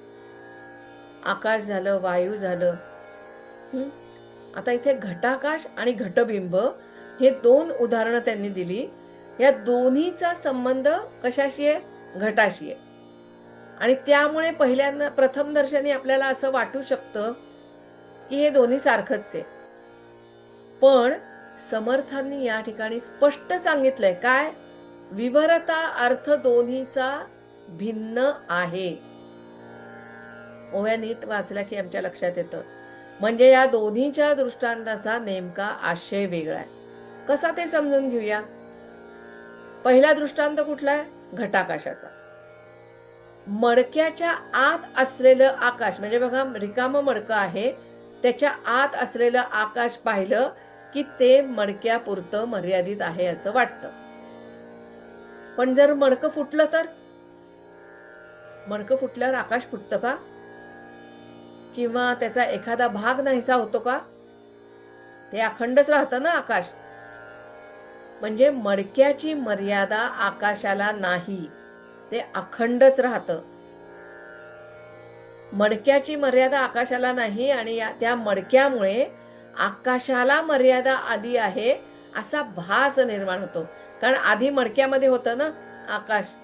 आकाश झालं, वायू झालं. आता इथे घटाकाश आणि घटबिंब हे 2 उदाहरणं त्यांनी दिली. या दोन्हीचा संबंध कशाशी आहे? घटाशी आहे. आणि त्यामुळे प्रथम दर्शनी आपल्याला असं वाटू शकतं की हे दोन्ही सारखंच आहे. पण समर्थांनी या ठिकाणी स्पष्ट सांगितलंय काय? विवरता अर्थ दोन्हीचा भिन्न आहे. ओव्या नीट वाचला की आमच्या लक्षात येतं. म्हणजे या दोन्हीच्या दृष्टांताचा नेमका आशय वेगळा आहे. कसा ते समजून घेऊया. पहिला दृष्टांत कुठला आहे? घटाकाशाचा. मडक्याच्या आत असलेलं आकाश, म्हणजे बघा रिकामं मडकं आहे, त्याच्या आत असलेलं आकाश पाहिलं की ते मडक्यापुरतं मर्यादित आहे असं वाटतं. पण जर मडकं फुटलं तर? मडकं फुटल्यावर आकाश फुटतं का? किंवा त्याचा एखादा भाग नाहीसा होतो का? ते अखंडच राहतं ना आकाश. म्हणजे मडक्याची मर्यादा आकाशाला नाही, ते अखंडच राहतं. मडक्याची मर्यादा आकाशाला नाही आणि त्या मडक्यामुळे आकाशाला मर्यादा आली आहे असा भास निर्माण होतो. कारण आधी मडक्यामध्ये होतं ना आकाश,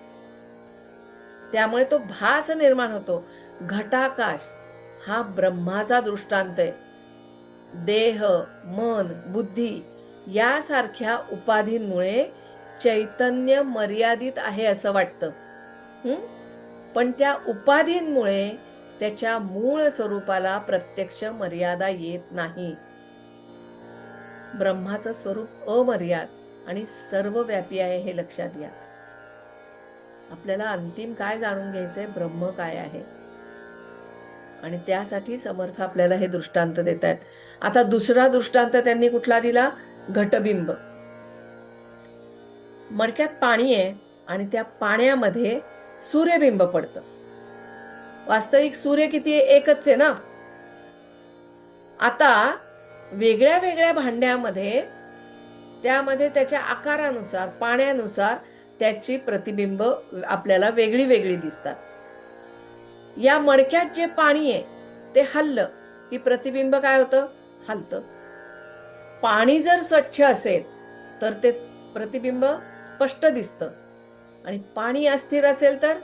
त्यामुळे तो भास निर्माण होतो. घटाकाश हा ब्रह्माचा दृष्टांत आहे. देह, मन, बुद्धी यासारख्या उपाधींमुळे चैतन्य मर्यादित आहे असं वाटतं. पण त्या उपाधींमुळे त्याच्या मूळ स्वरूपाला प्रत्यक्ष मर्यादा येत नाही. ब्रह्माचं स्वरूप अमर्याद आणि सर्वव्यापी आहे हे लक्षात घ्या. आपल्याला अंतिम काय जाणून घ्यायचंय? ब्रह्म काय आहे. आणि त्यासाठी समर्थ आपल्याला हे दृष्टांत देत आहेत. आता दुसरा दृष्टांत त्यांनी कुठला दिला? घटबिंब. मडक्यात पाणी आहे आणि त्या पाण्यामध्ये सूर्यबिंब पडतं. वास्तविक सूर्य किती आहे? एकच आहे ना. आता वेगळ्या वेगळ्या भांड्यामध्ये त्यामध्ये त्याच्या आकारानुसार, पाण्यानुसार त्याची प्रतिबिंब आपल्याला वेगळी वेगळी दिसतात. या मडक्यात जे पाणी आहे ते हललं की प्रतिबिंब काय होतं? हलतं. पाणी जर स्वच्छ असेल तर ते प्रतिबिंब स्पष्ट दिसतं आणि पाणी अस्थिर असेल तर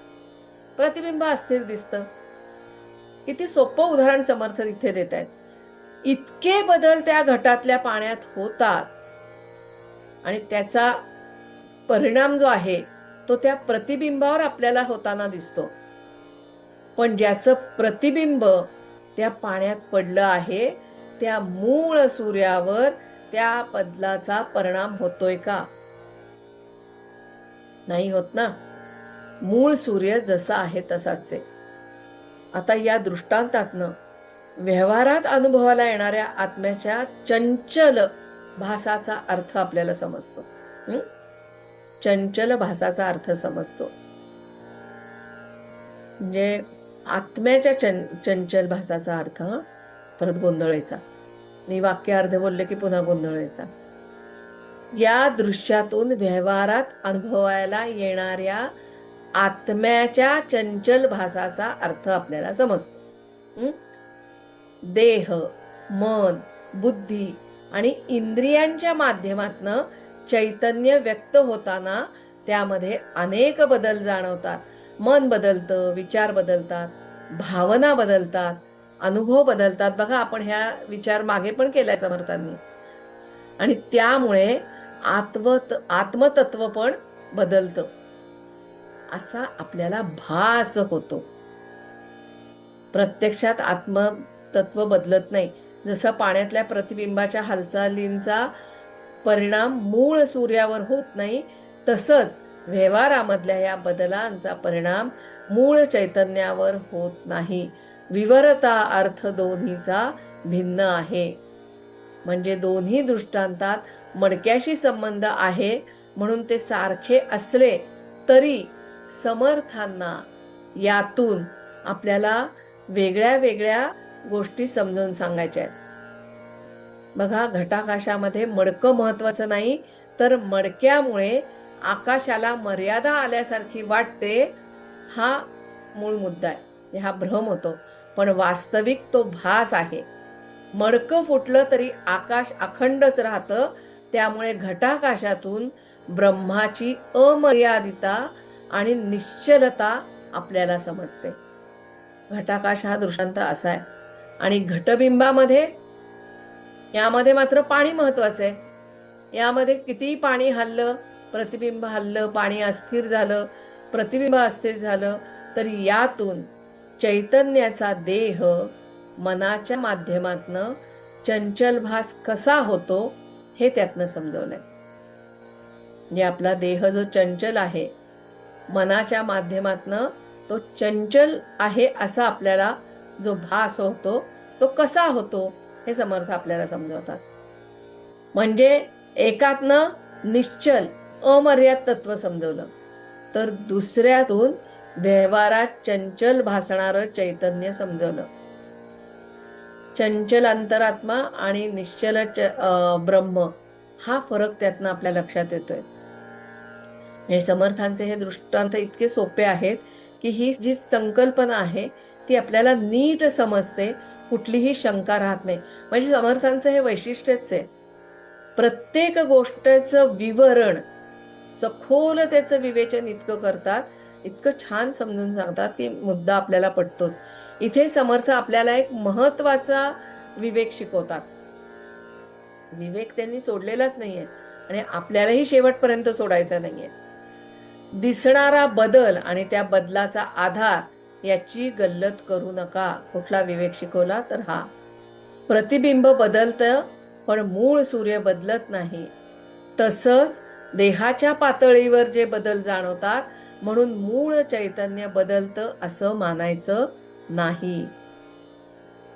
प्रतिबिंब अस्थिर दिसतं. किती सोपं उदाहरण समर्थ इथे देत आहेत. इतके बदल त्या घटातल्या पाण्यात होतात आणि त्याचा परिणाम जो आहे तो त्या प्रतिबिंबावर आपल्याला होताना दिसतो. पण ज्याचं प्रतिबिंब त्या पाण्यात पडलं आहे त्या मूळ सूर्यावर त्या बदलाचा परिणाम होतोय का? नाही होत ना. मूळ सूर्य जसा आहे तसाच आहे. आता या दृष्टांतातनं व्यवहारात अनुभवाला येणाऱ्या आत्म्याच्या चंचल भासाचा अर्थ आपल्याला समजतो. चंचल भासाचा अर्थ समजतो. म्हणजे आत्म्याच्या चंचल भासाचा अर्थ परत गोंधळायचा. मी वाक्य अर्ध बोलले की पुन्हा गोंधळायचा. या दृश्यातून व्यवहारात अनुभवायला येणाऱ्या आत्म्याच्या चंचल भासाचा अर्थ आपल्याला समजतो. देह, मन, बुद्धी आणि इंद्रियांच्या माध्यमातनं चैतन्य व्यक्त होताना त्यामध्ये अनेक बदल जाणवतात. मन बदलतं, विचार बदलतात, भावना बदलतात, अनुभव बदलतात. बघा आपण ह्या विचार मागे पण केलाय समर्थांनी. आणि त्यामुळे आत्मतत्व पण बदलतं असा आपल्याला भास होतो. प्रत्यक्षात आत्मतत्व बदलत नाही. जसं पाण्यातल्या प्रतिबिंबाच्या हालचालींचा परिणाम मूळ सूर्यावर होत नाही, तसंच व्यवहारामधल्या या बदलांचा परिणाम मूळ चैतन्यावर होत नाही. विवरता अर्थ दोन्हीचा भिन्न आहे. म्हणजे दोन्ही दृष्टांतात मडक्याशी संबंध आहे म्हणून ते सारखे असले तरी समर्थांना यातून आपल्याला वेगळ्या वेगळ्या गोष्टी समजून सांगायच्या आहेत. बघा घटाकाशामध्ये मडकं महत्वाचं नाही तर मडक्यामुळे आकाशाला मर्यादा आल्यासारखी वाटते, हा मूळ मुद्दा आहे. हा भ्रम होतो, पण वास्तविक तो भास आहे. मडकं फुटलं तरी आकाश अखंडच राहतं. त्यामुळे घटाकाशातून ब्रह्माची अमर्यादिता आणि निश्चलता आपल्याला समजते. घटाकाश हा दृष्टांत असा आहे. आणि घटबिंबामध्ये, यामध्ये मात्र पाणी महत्वाचं आहे. यामध्ये कितीही पाणी हललं, प्रतिबिंब हललं, पाणी अस्थिर झालं, प्रतिबिंब अस्थिर झालं, तरी यातून चैतन्याचा देह मनाच्या माध्यमातनं चंचल भास कसा होतो हे त्यातनं समजवलंय. म्हणजे आपला देह जो चंचल आहे, मनाच्या माध्यमातनं तो चंचल आहे असा आपल्याला जो भास होतो तो कसा होतो हे समर्थ आपल्याला समजवतात. म्हणजे एकातनं निश्चल अमर्याद तत्व समजवलं, तर दुसऱ्यातून व्यवहारात चंचल भासणारं चैतन्य समजवलं. चंचल अंतरात्मा आणि निश्चल ब्रह्म हा फरक त्यातनं आपल्या लक्षात येतोय. हे समर्थांचे हे दृष्टांत इतके सोपे आहेत की ही जी संकल्पना आहे ती आपल्याला नीट समजते, कुठलीही शंका राहत नाही. म्हणजे समर्थांचं हे वैशिष्ट्यच आहे. प्रत्येक गोष्टीचं विवरण सखोल त्याचं विवेचन इतकं करतात, इतकं छान समजून सांगतात की मुद्दा आपल्याला पटतोच. इथे समर्थ आपल्याला एक महत्वाचा विवेक शिकवतात. विवेक त्यांनी सोडलेलाच नाहीये आणि आपल्यालाही शेवटपर्यंत सोडायचा नाहीये. दिसणारा बदल आणि त्या बदलाचा आधार याची गल्लत करू नका. कुठला विवेक शिकवला तर हा. प्रतिबिंब बदलतं पण मूळ सूर्य बदलत नाही. तसंच देहाच्या पातळीवर जे बदल जाणवतात म्हणून मूळ चैतन्य बदलतं असं मानायचं नाही.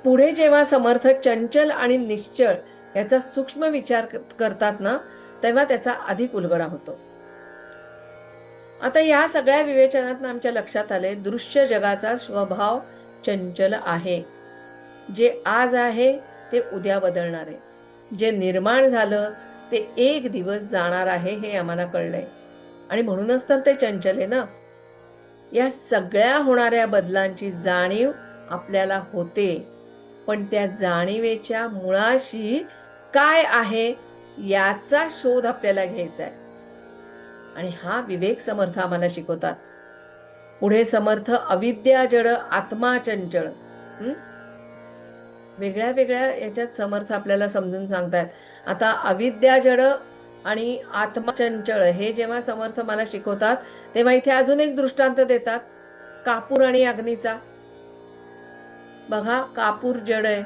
पुढे जेव्हा समर्थ चंचल आणि निश्चळ याचा सूक्ष्म विचार करतात ना, तेव्हा त्याचा अधिक उलगडा होतो. आता या सगळ्या विवेचनात आमच्या लक्षात आले, दृश्य जगाचा स्वभाव चंचल आहे. जे आज आहे ते उद्या बदलणार आहे. जे निर्माण झालं ते एक दिवस जाणार आहे हे आम्हाला कळलंय. आणि म्हणूनच तर ते चंचल आहे ना. या सगळ्या होणाऱ्या बदलांची जाणीव आपल्याला होते, पण त्या जाणीवेच्या मुळाशी काय आहे याचा शोध आपल्याला घ्यायचा आहे. आणि हा विवेक समर्थ आम्हाला शिकवतात. पुढे समर्थ अविद्या जड आत्मा चंचळ, वेगळ्या वेगळ्या याच्यात समर्थ आपल्याला समजून सांगतात. आता अविद्या जड आणि आत्मा चंचळ हे जेव्हा समर्थ मला शिकवतात तेव्हा इथे अजून एक दृष्टांत देतात, कापूर आणि अग्नीचा. बघा, कापूर जड आहे,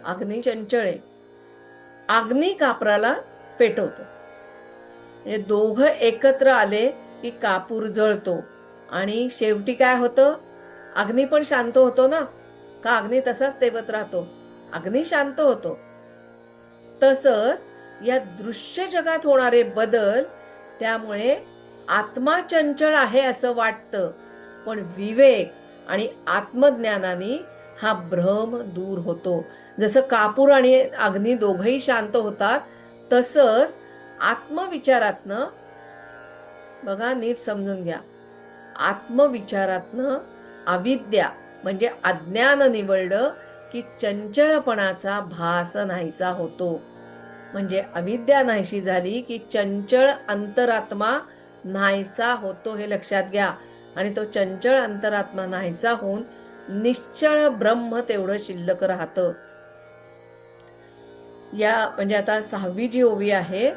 अग्नी चंचळ आहे. अग्नी कापराला पेटवतो. म्हणजे दोघं एकत्र आले की कापूर जळतो आणि शेवटी काय होतं, अग्नी पण शांत होतो ना. का अग्नी तसाच तेवत राहतो, अग्नी शांत होतो. तसंच या दृश्य जगात होणारे बदल, त्यामुळे आत्मा चंचळ आहे असं वाटतं, पण विवेक आणि आत्मज्ञानाने हा भ्रम दूर होतो. जसं कापूर आणि अग्नी दोघंही शांत होतात, तसंच आत्मविचारातनं, बघा नीट समजून घ्या, आत्मविचारातनं अविद्या म्हणजे अज्ञान निवळलं की चंचळपणाचा भास नाहीसा होतो. म्हणजे अविद्या नाहीशी झाली की चंचळ अंतरात्मा नाहीसा होतो, हे लक्षात घ्या. आणि तो चंचळ अंतरात्मा नाहीसा होऊन निश्चळ ब्रह्म तेवढं शिल्लक राहतं. या म्हणजे आता 6वी जी ओवी आहे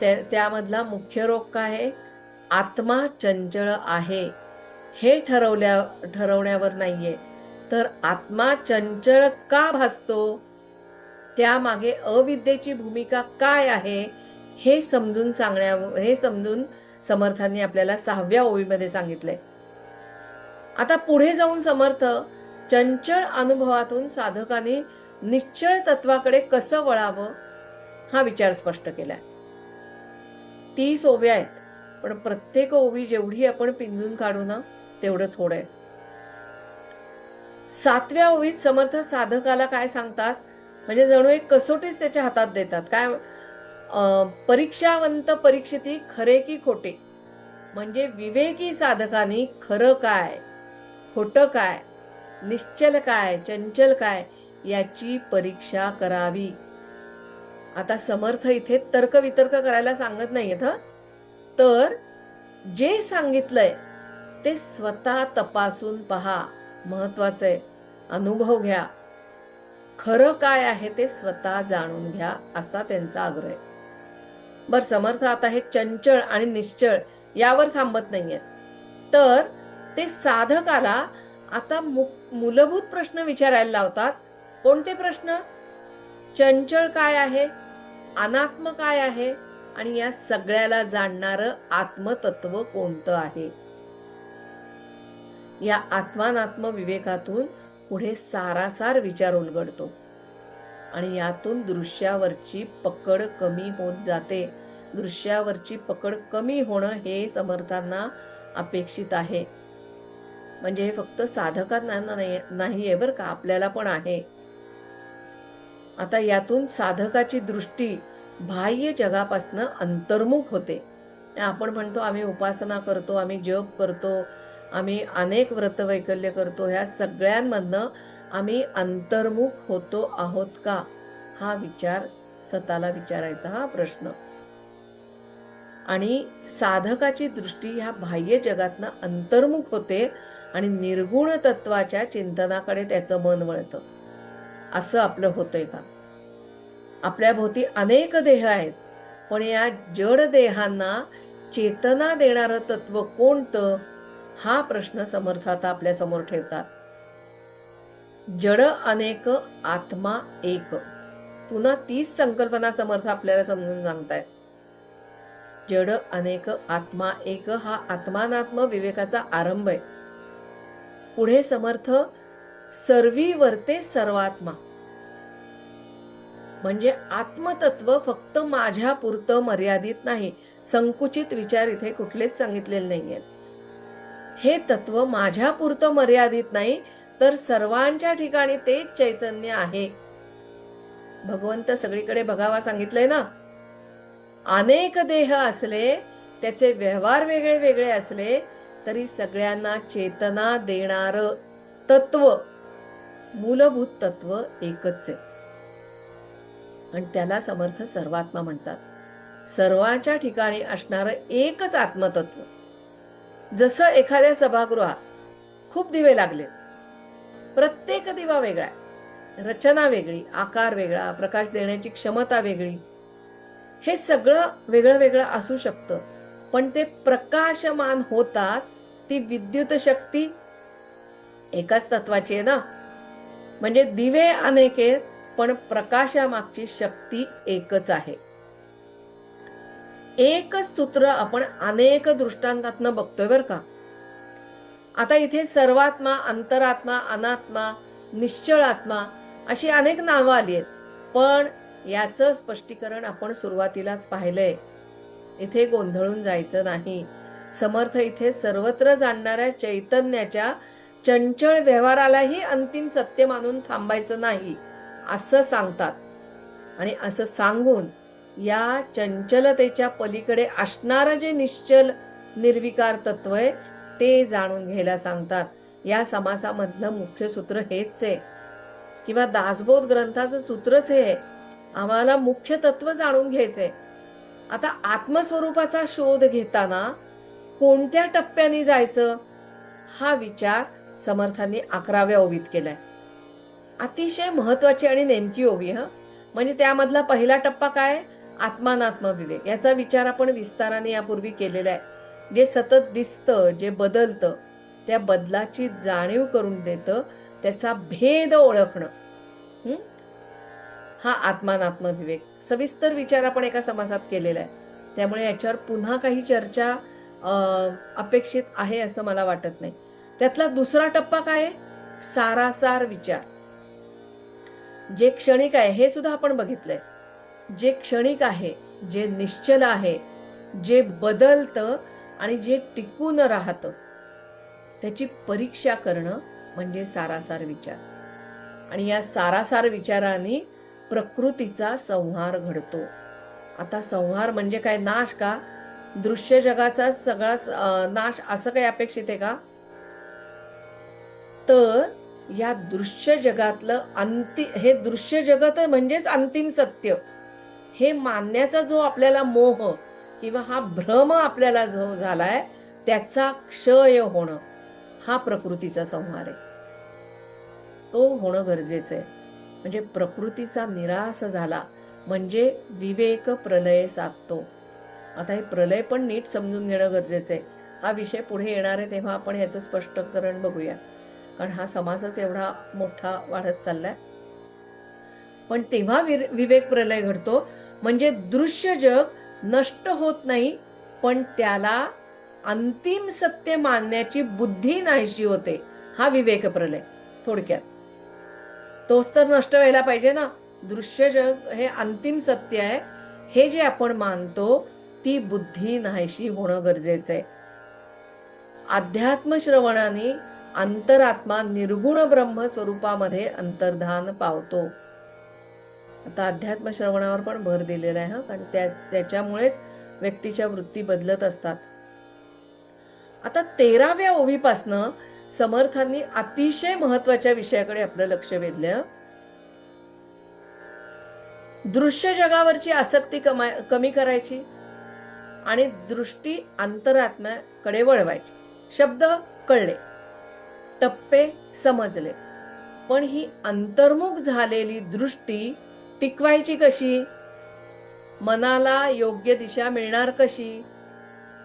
त्यामधला मुख्य रोग काय आहे, आत्मा चंचळ आहे हे ठरवण्यावर नाहीये, तर आत्मा चंचळ का भासतो, त्यामागे अविद्येची भूमिका काय आहे हे समजून समर्थांनी आपल्याला 6व्या ओवीमध्ये सांगितलंय. आता पुढे जाऊन समर्थ चंचळ अनुभवातून साधकाने निश्चळ तत्वाकडे कसं वळावं हा विचार स्पष्ट केलाय. 30 ओव्या आहेत, पण प्रत्येक ओवी जेवढी आपण पिंजून काढू ना तेवढं थोडं आहे. 7व्या ओवीत समर्थ साधकाला काय सांगतात, म्हणजे जणू एक कसोटीच त्याच्या हातात देतात. काय, परीक्षावंत परीक्षिती खरे की खोटे. म्हणजे विवेकी साधकांनी खरं काय, खोटं काय, निश्चल काय, चंचल काय याची परीक्षा करावी. आता समर्थ इथे तर्कवितर्क करायला सांगत नाहीयेत हं. तर जे सांगितलंय ते स्वतः तपासून पहा, महत्वाचंय. अनुभव घ्या, खरं काय आहे ते स्वतः जाणून घ्या, असा त्यांचा आग्रह आहे. बर, समर्थ आता हे चंचल आणि निश्चळ यावर थांबत नाहीये, तर ते साधकाला आता मूलभूत प्रश्न विचारायला लावतात. कोणते प्रश्न? चंचल काय आहे, अनात्म काय आहे, आणि या सगळ्याला जाणणारं आत्मतत्व कोणतं आहे. या आत्मानात्म विवेकातून पुढे सारासार विचार उलगडतो आणि यातून दृश्यावरची पकड कमी होत जाते. दृश्यावरची पकड कमी होणं हे समर्थांना अपेक्षित आहे. म्हणजे हे फक्त साधकांना नाहीये बरं का, आपल्याला पण आहे. आता यातून साधकाची दृष्टी बाह्य जगापासनं अंतर्मुख होते. आपण म्हणतो आम्ही उपासना करतो, आम्ही जप करतो, आम्ही अनेक व्रतवैकल्य करतो, ह्या सगळ्यांमधनं आम्ही अंतर्मुख होतो आहोत का, हा विचार स्वतःला विचारायचा हा प्रश्न. आणि साधकाची दृष्टी ह्या बाह्य जगातनं अंतर्मुख होते आणि निर्गुण तत्वाच्या चिंतनाकडे त्याचं मन वळतं. असं आपलं होतंय का? आपल्या भोवती अनेक देह आहेत, पण या जड देहांना चेतना देणारं तत्व कोणतं, हा प्रश्न समर्थ आता आपल्या समोर ठेवतात. जड अनेक, आत्मा एक. पुन्हा तीच संकल्पना समर्थ आपल्याला समजून सांगतायत. जड अनेक, आत्मा एक हा आत्मानात्म विवेकाचा आरंभ आहे. पुढे समर्थ सर्वी वर्ते सर्वात्मा, म्हणजे आत्मतत्व फक्त माझ्या पुरतं मर्यादित नाही. संकुचित विचार इथे कुठलेच सांगितलेले नाहीयेत. हे तत्व माझ्या पुरतं मर्यादित नाही, तर सर्वांच्या ठिकाणी तेच चैतन्य आहे. भगवंत सगळीकडे बघावा सांगितलंय ना. अनेक देह असले, त्याचे व्यवहार वेगळे वेगळे असले, तरी सगळ्यांना चेतना देणारं तत्व, मूलभूत तत्व एकच आहे. आणि त्याला समर्थ सर्वात्मा म्हणतात. सर्वांच्या ठिकाणी असणारं एकच आत्मतत्व. जसं एखाद्या सभागृहात खूप दिवे लागले, प्रत्येक दिवा वेगळा, रचना वेगळी, आकार वेगळा, प्रकाश देण्याची क्षमता वेगळी, हे सगळं वेगळं वेगळं असू शकतं, पण ते प्रकाशमान होतात. ती विद्युत शक्ती एकाच तत्वाची आहे ना. म्हणजे दिवे अनेक आहेत, पण प्रकाशामागची शक्ती एकच आहे. एकच सूत्र आपण अनेक दृष्टांतातनं बघतोय बरं का. आता इथे सर्वात्मा, अंतरात्मा, अनात्मा, निश्चळ आत्मा अशी अनेक नावं आली आहेत, पण याचं स्पष्टीकरण आपण सुरुवातीलाच पाहिलंय. इथे गोंधळून जायचं नाही. समर्थ इथे सर्वत्र जाणणाऱ्या चैतन्याच्या चंचळ व्यवहारालाही अंतिम सत्य मानून थांबायचं नाही, असं सांगतात. आणि असं सांगून या चंचलतेच्या पलीकडे असणारं जे निश्चल निर्विकार तत्व आहे ते जाणून घ्यायला सांगतात. या समासामधलं मुख्य सूत्र हेच आहे, किंवा दासबोध ग्रंथाचं सूत्रच हे, आम्हाला मुख्य तत्व जाणून घ्यायचंय. आता आत्मस्वरूपाचा शोध घेताना कोणत्या टप्प्याने जायचं, हा विचार समर्थांनी 11व्या ओवीत केलाय. अतिशय महत्वाची आणि नेमकी ओवी हं. म्हणजे त्यामधला पहिला टप्पा काय, आत्मानात्म विवेक. याचा विचार आपण विस्ताराने यापूर्वी केलेला आहे. जे सतत दिसतं, जे बदलतं, त्या बदलाची जाणीव करून देतं, त्याचा भेद ओळखणं, हा आत्मानात्म विवेक. सविस्तर विचार आपण एका समासात केलेला आहे, त्यामुळे याच्यावर पुन्हा काही चर्चा अपेक्षित आहे असं मला वाटत नाही. त्यातला दुसरा टप्पा काय आहे, सारासार विचार. जे क्षणिक आहे हे सुद्धा आपण बघितलंय. जे क्षणिक आहे, जे निश्चल आहे, जे बदलतं आणि जे टिकून राहतं, त्याची परीक्षा करणं म्हणजे सारासार विचार. आणि या सारासार विचारांनी प्रकृतीचा संहार घडतो. आता संहार म्हणजे काय, नाश का, दृश्य जगाचा सगळा नाश असं काही अपेक्षित आहे का? तर या दृश्य जगातलं हे दृश्य जगत म्हणजेच अंतिम सत्य हे मानण्याचा जो आपल्याला मोह किंवा हा भ्रम आपल्याला जो झालाय त्याचा क्षय होणं हा प्रकृतीचा संहार आहे. तो होणं गरजेचं आहे. म्हणजे प्रकृतीचा निराश झाला म्हणजे विवेक प्रलय साधतो. आता हे प्रलय पण नीट समजून घेणं गरजेचं आहे. हा विषय पुढे येणार आहे तेव्हा आपण ह्याचं स्पष्टीकरण बघूया, कारण हा समासच एवढा मोठा वाढत चाललाय. पण तेव्हा विवेक प्रलय घडतो म्हणजे दृश्य जग नष्ट होत नाही, पण त्याला अंतिम सत्य मानण्याची बुद्धी नाहीशी होते. हा विवेक प्रलय थोडक्यात. तोच तर नष्ट व्हायला पाहिजे ना. दृश्य जग हे अंतिम सत्य आहे हे जे आपण मानतो ती बुद्धी नाहीशी होणं गरजेचं आहे. अध्यात्म श्रवणाने अंतरात्मा निर्गुण ब्रह्म स्वरूपामध्ये अंतर्धान पावतो. आता अध्यात्म श्रवणावर पण भर दिलेला आहे, कारण त्याच्यामुळेच व्यक्तीच्या वृत्ती बदलत असतात. आता 13व्या ओवीपासनं समर्थांनी अतिशय महत्वाच्या विषयाकडे आपलं लक्ष वेधलं. दृश्य जगावरची आसक्ती कमी करायची आणि दृष्टी अंतरात्म्याकडे वळवायची. शब्द कळले, टप्पे समजले, पण ही अंतर्मुख झालेली दृष्टी टिकवायची कशी? मनाला योग्य दिशा मिळणार कशी?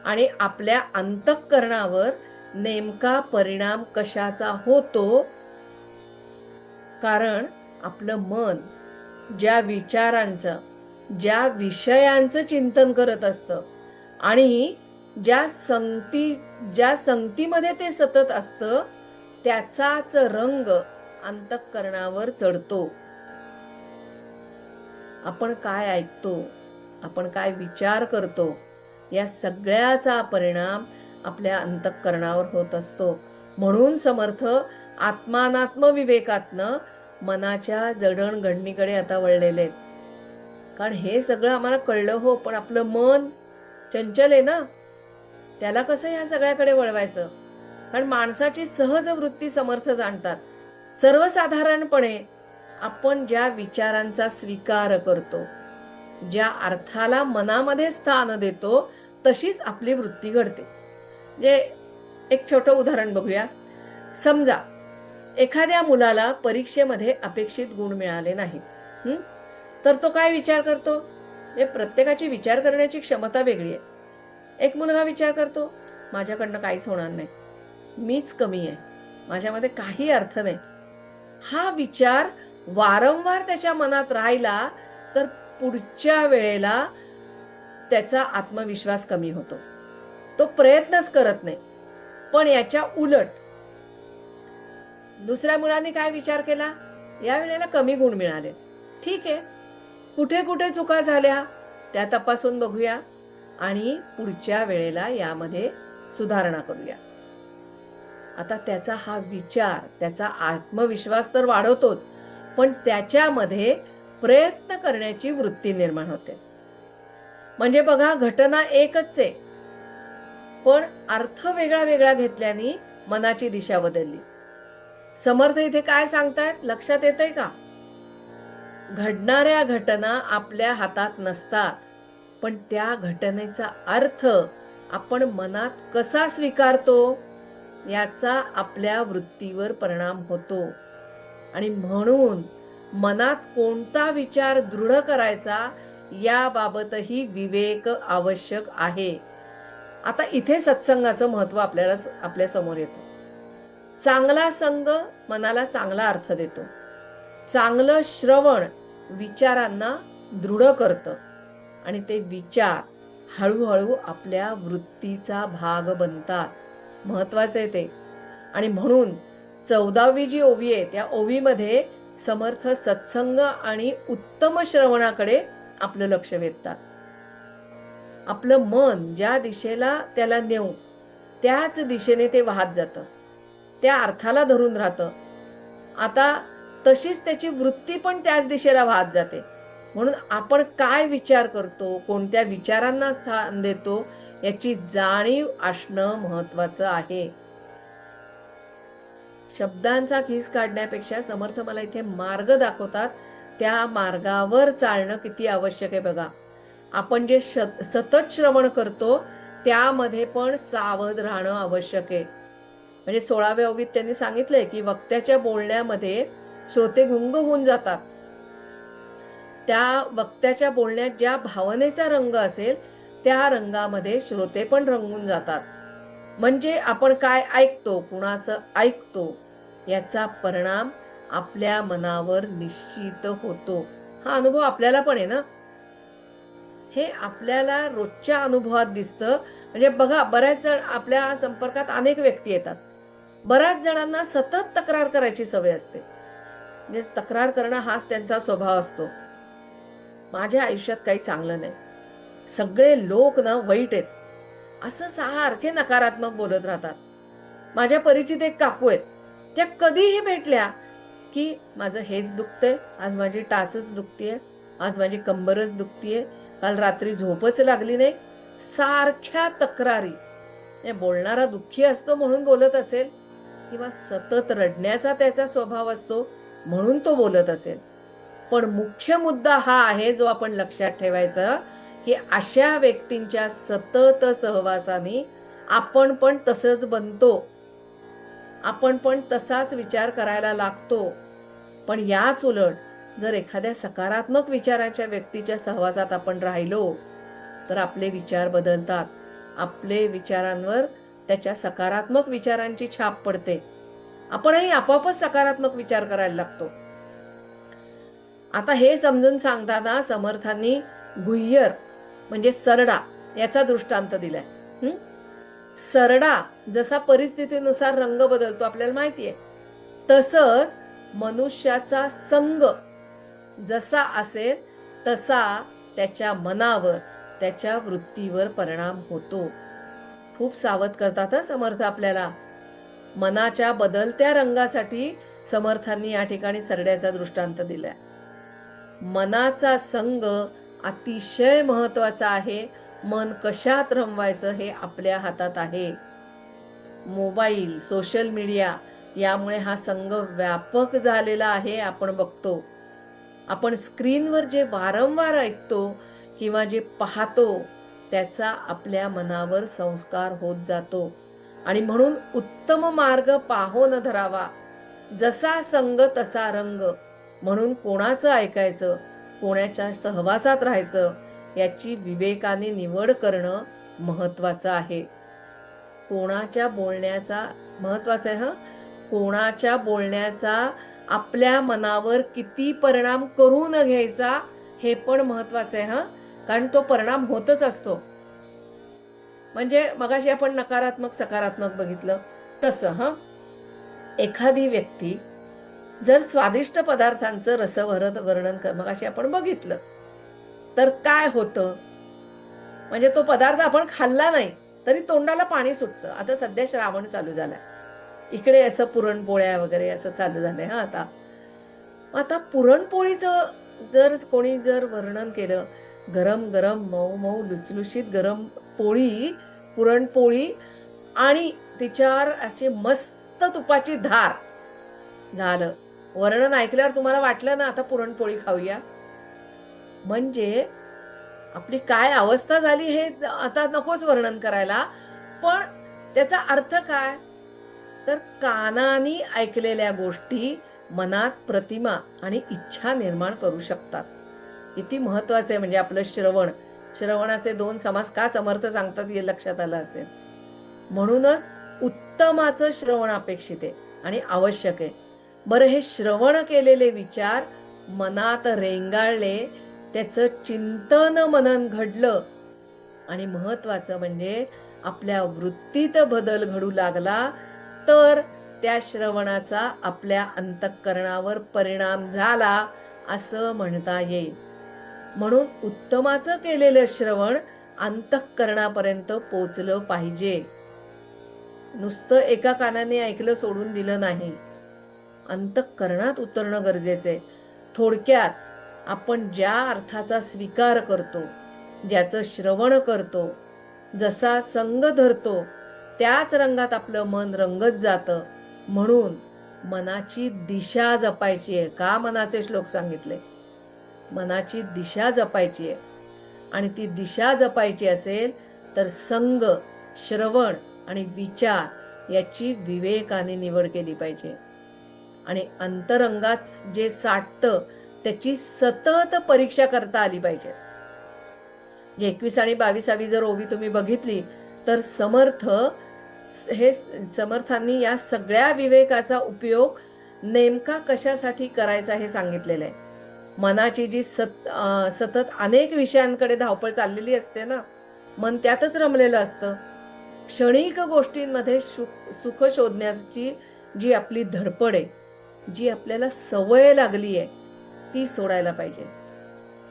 आणि आपल्या अंतःकरणावर नेमका परिणाम कशाचा होतो? कारण आपलं मन ज्या विचारांचं, ज्या विषयांचं चिंतन करत असतं आणि ज्या संगतीमध्ये ते सतत असतं त्याचाच रंग अंतःकरणावर चढतो. आपण काय ऐकतो, आपण काय विचार करतो, या सगळ्याचा परिणाम आपल्या अंतःकरणावर होत असतो. म्हणून समर्थ आत्मानात्म विवेकातनं मनाच्या जडणघडणीकडे आता वळलेले आहेत. कारण हे सगळं आम्हाला कळलं हो, पण आपलं मन चंचल आहे ना, त्याला कसं ह्या सगळ्याकडे वळवायचं? कारण माणसाची सहज वृत्ती समर्थ जाणतात. सर्वसाधारणपणे आपण ज्या विचारांचा स्वीकार करतो, ज्या अर्थाला मनामध्ये स्थान देतो, तशीच आपली वृत्ती घडते. म्हणजे एक छोटं उदाहरण बघूया. समजा एखाद्या मुलाला परीक्षेमध्ये अपेक्षित गुण मिळाले नाहीत, तर तो काय विचार करतो? म्हणजे प्रत्येकाची विचार करण्याची क्षमता वेगळी आहे. एक मुलगा विचार करतो, माझ्याकडनं काहीच होणार नाही, मीच कमी आहे, माझ्यामध्ये काही अर्थ नाही. हा विचार वारंवार त्याच्या मनात राहिला तर पुढच्या वेळेला त्याचा आत्मविश्वास कमी होतो, तो प्रयत्नच करत नाही. पण याच्या उलट दुसऱ्या मुलाने काय विचार केला, या वेळेला कमी गुण मिळाले, ठीक आहे, कुठे कुठे चुका झाल्या त्या तपासून बघूया आणि पुढच्या वेळेला यामध्ये सुधारणा करूया. आता त्याचा हा विचार, त्याचा आत्मविश्वास तर वाढवतोच, पण त्याच्यामध्ये प्रयत्न करण्याची वृत्ती निर्माण होते. म्हणजे बघा, घटना एकच आहे, पण अर्थ वेगळा वेगळा घेतल्याने मनाची दिशा बदलली. समर्थ इथे काय सांगतायत, लक्षात येतंय का? घडणाऱ्या घटना आपल्या हातात नसतात, पण त्या घटनेचा अर्थ आपण मनात कसा स्वीकारतो याचा आपल्या वृत्तीवर परिणाम होतो. आणि म्हणून मनात कोणता विचार दृढ करायचा याबाबतही विवेक आवश्यक आहे. आता इथे सत्संगाचं महत्व आपल्या समोर येतं. चांगला संग मनाला चांगला अर्थ देतो. चांगलं श्रवण विचारांना दृढ करतं आणि ते विचार हळूहळू आपल्या वृत्तीचा भाग बनतात. महत्वाचं आहे ते. आणि म्हणून 14वी जी ओवी आहे त्या ओवीमध्ये समर्थ सत्संग आणि उत्तम श्रवणाकडे आपलं लक्ष वेधतात. आपलं मन ज्या दिशेला त्याला नेऊ त्याच दिशेने ते वाहत जातं, त्या अर्थाला धरून राहतं. आता तशीच त्याची वृत्ती पण त्याच दिशेला वाहत जाते. म्हणून आपण काय विचार करतो, कोणत्या विचारांना स्थान देतो याची जाणीव असणं महत्वाचं आहे. शब्दांचा खीस काढण्यापेक्षा समर्थ मला इथे मार्ग दाखवतात, त्या मार्गावर चालणं किती आवश्यक आहे बघा. आपण जे सतत श्रवण करतो त्यामध्ये पण सावध राहणं आवश्यक आहे. म्हणजे 16व्या ओवीत त्यांनी सांगितलंय की वक्त्याच्या बोलण्यामध्ये श्रोते गुंग होऊन जातात. त्या वक्त्याच्या बोलण्यात ज्या भावनेचा रंग असेल त्या रंगामध्ये श्रोते पण रंगून जातात. म्हणजे आपण काय ऐकतो, कुणाचं ऐकतो, याचा परिणाम आपल्या मनावर निश्चित होतो. हा अनुभव आपल्याला पण आहे ना. हे आपल्याला रोजच्या अनुभवात दिसतं. म्हणजे बघा, बऱ्याच जण आपल्या संपर्कात अनेक व्यक्ती येतात. बऱ्याच जणांना सतत तक्रार करायची सवय असते. म्हणजे तक्रार करणं हाच त्यांचा स्वभाव असतो. माझ्या आयुष्यात काही चांगलं नाही, सगळे लोक ना वाईट आहेत, असं सारखे नकारात्मक बोलत राहतात. माझ्या परिचित एक काकू आहेत, त्या कधीही भेटल्या की माझं हेच दुखतंय, आज माझी टाचच दुखतीये, आज माझी कंबरच दुखतीये, काल रात्री झोपच लागली नाही, सारख्या तक्रारी. बोलणारा दुःखी असतो म्हणून बोलत असेल, किंवा सतत रडण्याचा त्याचा स्वभाव असतो म्हणून तो बोलत असेल. पण मुख्य मुद्दा हा आहे जो आपण लक्षात ठेवायचा, की अशा व्यक्तींच्या सतत सहवासाने आपण पण तसंच बनतो, आपण पण तसाच विचार करायला लागतो. पण याच उलट जर एखाद्या सकारात्मक विचारांच्या व्यक्तीच्या सहवासात आपण राहिलो तर आपले विचार बदलतात. आपले विचारांवर त्याच्या सकारात्मक विचारांची छाप पडते. आपणही आपोआपच सकारात्मक विचार करायला लागतो. आता हे समजून सांगताना समर्थांनी गुह्यर म्हणजे सरडा याचा दृष्टांत दिलाय. सरडा जसा परिस्थितीनुसार रंग बदलतो आपल्याला माहितीये, तसंच मनुष्याचा संग जसा असेल तसा त्याच्या मनावर, त्याच्या वृत्तीवर परिणाम होतो. खूप सावध करतात समर्थ आपल्याला. मनाच्या बदलत्या रंगासाठी समर्थांनी या ठिकाणी सरड्याचा दृष्टांत दिलाय. मनाचा संग अतिशय महत्वाचा आहे. मन कशात रमवायचं हे आपल्या हातात आहे. मोबाईल, सोशल मीडिया यामुळे हा संग व्यापक झालेला आहे, आपण बघतो. आपण स्क्रीनवर जे वारंवार ऐकतो किंवा जे पाहतो त्याचा आपल्या मनावर संस्कार होत जातो. आणि म्हणून उत्तम मार्ग पाहो न धरावा, जसा संग तसा रंग. म्हणून कोणाचं ऐकायचं, कोणाच्या सहवासात राहायचं याची विवेकाने निवड करणं महत्वाचं आहे. कोणाच्या बोलण्याचा महत्वाचं आहे, कोणाच्या बोलण्याचा आपल्या मनावर किती परिणाम करू न घ्यायचा हे पण महत्वाचं आहे. कारण तो परिणाम होतच असतो. म्हणजे मगाशी आपण नकारात्मक सकारात्मक बघितलं तसं एखादी व्यक्ती जर स्वादिष्ट पदार्थांचं रसभरत वर्णन मगाशी आपण बघितलं तर काय होतं, म्हणजे तो पदार्थ आपण खाल्ला नाही तरी तोंडाला पाणी सुटतं. आता सध्या श्रावण चालू झालाय, इकडे असं पुरणपोळ्या वगैरे असं चालू झालंय. आता पुरणपोळीचं जर कोणी वर्णन केलं, गरम गरम मऊ मऊ लुसलुशीत गरम पोळी, पुरणपोळी आणि तिच्यावर अशी मस्त तुपाची धार, झालं वर्णन ऐकल्यावर तुम्हाला वाटलं ना आता पुरणपोळी खाऊया. म्हणजे आपली काय अवस्था झाली हे आता नकोच वर्णन करायला. पण त्याचा अर्थ काय, तर कानाने ऐकलेल्या गोष्टी मनात प्रतिमा आणि इच्छा निर्माण करू शकतात. किती महत्वाचं आहे म्हणजे आपलं श्रवण. श्रवणाचे 2 समास का समर्थ सांगतात हे लक्षात आलं असेल. म्हणूनच उत्तमाचं श्रवण अपेक्षित आहे आणि आवश्यक आहे. बरं, हे श्रवण केलेले विचार मनात रेंगाळले, त्याचं चिंतन मनन घडलं आणि महत्वाचं म्हणजे आपल्या वृत्तीत बदल घडू लागला तर त्या श्रवणाचा आपल्या अंतःकरणावर परिणाम झाला असं म्हणता येईल. म्हणून उत्तमाचं केलेलं श्रवण अंतःकरणापर्यंत पोचलं पाहिजे. नुसतं एका कानाने ऐकलं सोडून दिलं नाही, अंतःकरणात उतरणं गरजेचं आहे. थोडक्यात आपण ज्या अर्थाचा स्वीकार करतो, ज्याचं श्रवण करतो जसा संग धरतो त्याच रंगात आपलं मन रंगत जातं. म्हणून मनाची दिशा जपायची आहे. का मनाचे श्लोक सांगितले? मनाची दिशा जपायची आहे. आणि ती दिशा जपायची असेल तर संग, श्रवण आणि विचार याची विवेकाने निवड केली पाहिजे. आणि अंतरंगात जे साठतं त्याची सतत परीक्षा करता आली पाहिजे. 21 आणि 22 जर ओवी तुम्ही बघितली तर समर्थांनी या सगळ्या विवेकाचा उपयोग नेमका कशासाठी करायचा हे सांगितलेलं आहे. मनाची जी सतत अनेक विषयांकडे धावपळ चाललेली असते ना, मन त्यातच रमलेलं असतं. क्षणिक गोष्टींमध्ये सुख शोधण्याची जी आपली धडपड आहे, जी आपल्याला सवय लागली आहे, ती सोडायला पाहिजे.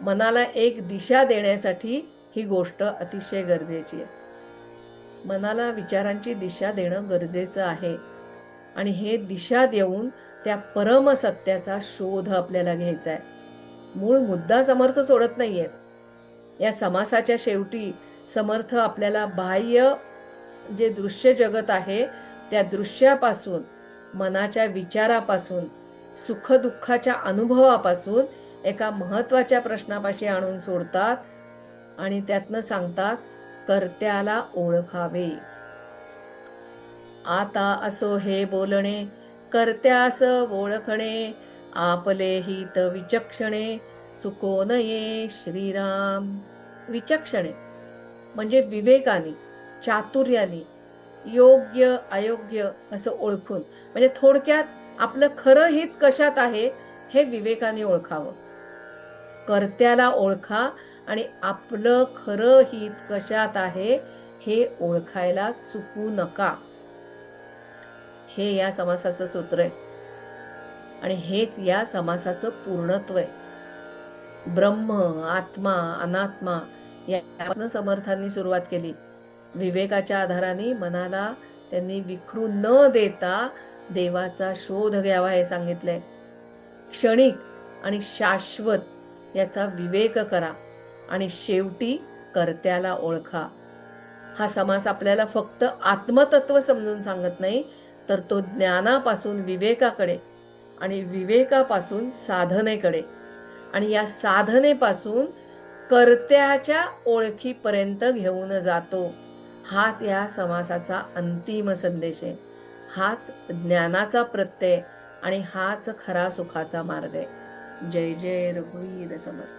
मनाला एक दिशा देण्यासाठी ही गोष्ट अतिशय गरजेची आहे. मनाला विचारांची दिशा देणं गरजेचं आहे. आणि हे दिशा देऊन त्या परमसत्याचा शोध आपल्याला घ्यायचा आहे. मूळ मुद्दा समर्थ सोडत नाहीयेत. या समासाच्या शेवटी समर्थ आपल्याला बाह्य जे दृश्य जगत आहे त्या दृश्यापासून, मनाच्या विचारापासून, सुखदुःखाच्या अनुभवापासून एका महत्वाच्या प्रश्नापाशी आणून सोडतात आणि त्यातनं सांगतात, कर्त्याला ओळखावे. आता असो हे बोलणे, कर्त्यास ओळखणे, आपले हित विचक्षणे, चुको नये श्रीराम. विचक्षणे म्हणजे विवेकाने, चातुर्याने, योग्य अयोग्य असं ओळखून, म्हणजे थोडक्यात आपलं खरं हित कशात आहे हे विवेकाने ओळखावं. कर्त्याला ओळखा आणि आपलं खरं हित कशात आहे हे ओळखायला चुकू नका. हे या समासाचं सूत्र आहे आणि हेच या समासाचं पूर्णत्व आहे. ब्रह्म, आत्मा, अनात्मा यापासून समर्थांनी सुरुवात केली. विवेकाच्या आधाराने मनाला त्यांनी विखरू न देता देवाचा शोध घ्यावा हे सांगितलंय. क्षणिक आणि शाश्वत याचा विवेक करा आणि शेवटी कर्त्याला ओळखा. हा समास आपल्याला फक्त आत्मतत्व समजून सांगत नाही, तर तो ज्ञानापासून विवेकाकडे आणि विवेकापासून साधनेकडे आणि या साधनेपासून कर्त्याच्या ओळखीपर्यंत घेऊन जातो. हाच या समासाचा अंतिम संदेश आहे. हाच ज्ञानाचा प्रत्यय आणि हाच खरा सुखाचा मार्ग आहे. जय जय रघुवीर समर्थ.